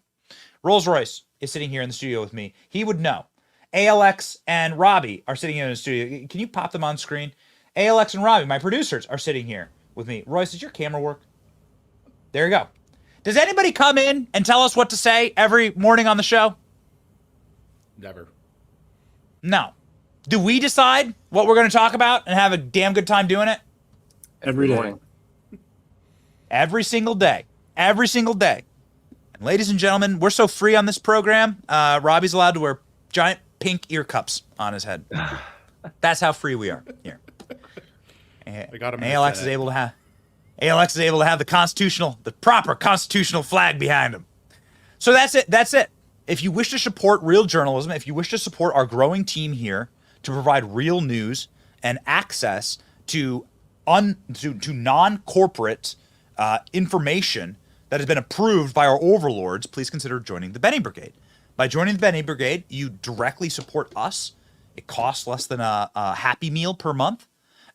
Rolls Royce is sitting here in the studio with me. He would know. ALX and Robbie are sitting here in the studio. Can you pop them on screen? ALX and Robbie, my producers, are sitting here with me. Royce, does your camera work? There you go. Does anybody come in and tell us what to say every morning on the show? Never. No. Do we decide what we're going to talk about and have a damn good time doing it? Every day. Every single day. Every single day. And ladies and gentlemen, we're so free on this program, Robbie's allowed to wear giant pink ear cups on his head. That's how free we are here. ALX is able to have the proper constitutional flag behind him. So that's it. That's it. If you wish to support real journalism, if you wish to support our growing team here to provide real news and access to non-corporate information that has been approved by our overlords, please consider joining the Benny Brigade. By joining the Benny Brigade, you directly support us. It costs less than a Happy Meal per month.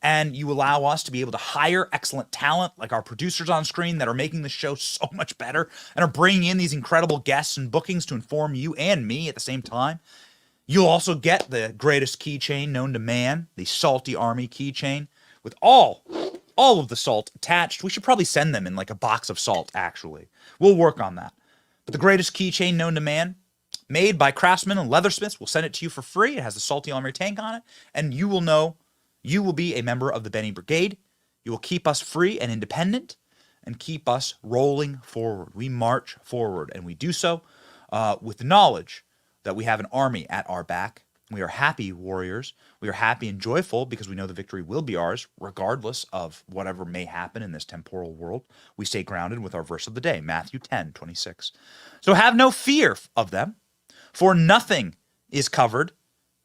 And you allow us to be able to hire excellent talent like our producers on screen that are making the show so much better and are bringing in these incredible guests and bookings to inform you and me at the same time. You'll also get the greatest keychain known to man, the Salty Army keychain, with all of the salt attached. We should probably send them in like a box of salt, actually. We'll work on that. But the greatest keychain known to man, made by craftsmen and leathersmiths, we'll send it to you for free. It has the Salty Army tank on it, and you will know you will be a member of the Benny Brigade. You will keep us free and independent and keep us rolling forward. We march forward, and we do so with the knowledge that we have an army at our back. We are happy warriors. We are happy and joyful because we know the victory will be ours, regardless of whatever may happen in this temporal world. We stay grounded with our verse of the day, Matthew 10:26. So have no fear of them, for nothing is covered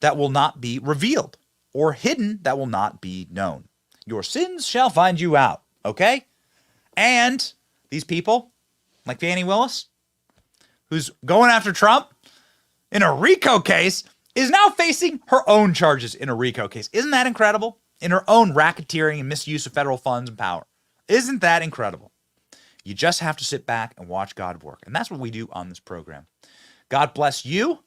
that will not be revealed, or hidden that will not be known. Your sins shall find you out, okay? And these people, like Fani Willis, who's going after Trump in a RICO case, is now facing her own charges in a RICO case. Isn't that incredible? In her own racketeering and misuse of federal funds and power. Isn't that incredible? You just have to sit back and watch God work. And that's what we do on this program. God bless you.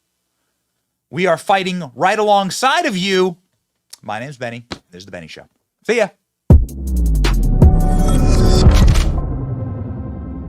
We are fighting right alongside of you. My name's Benny. This is The Benny Show. See ya.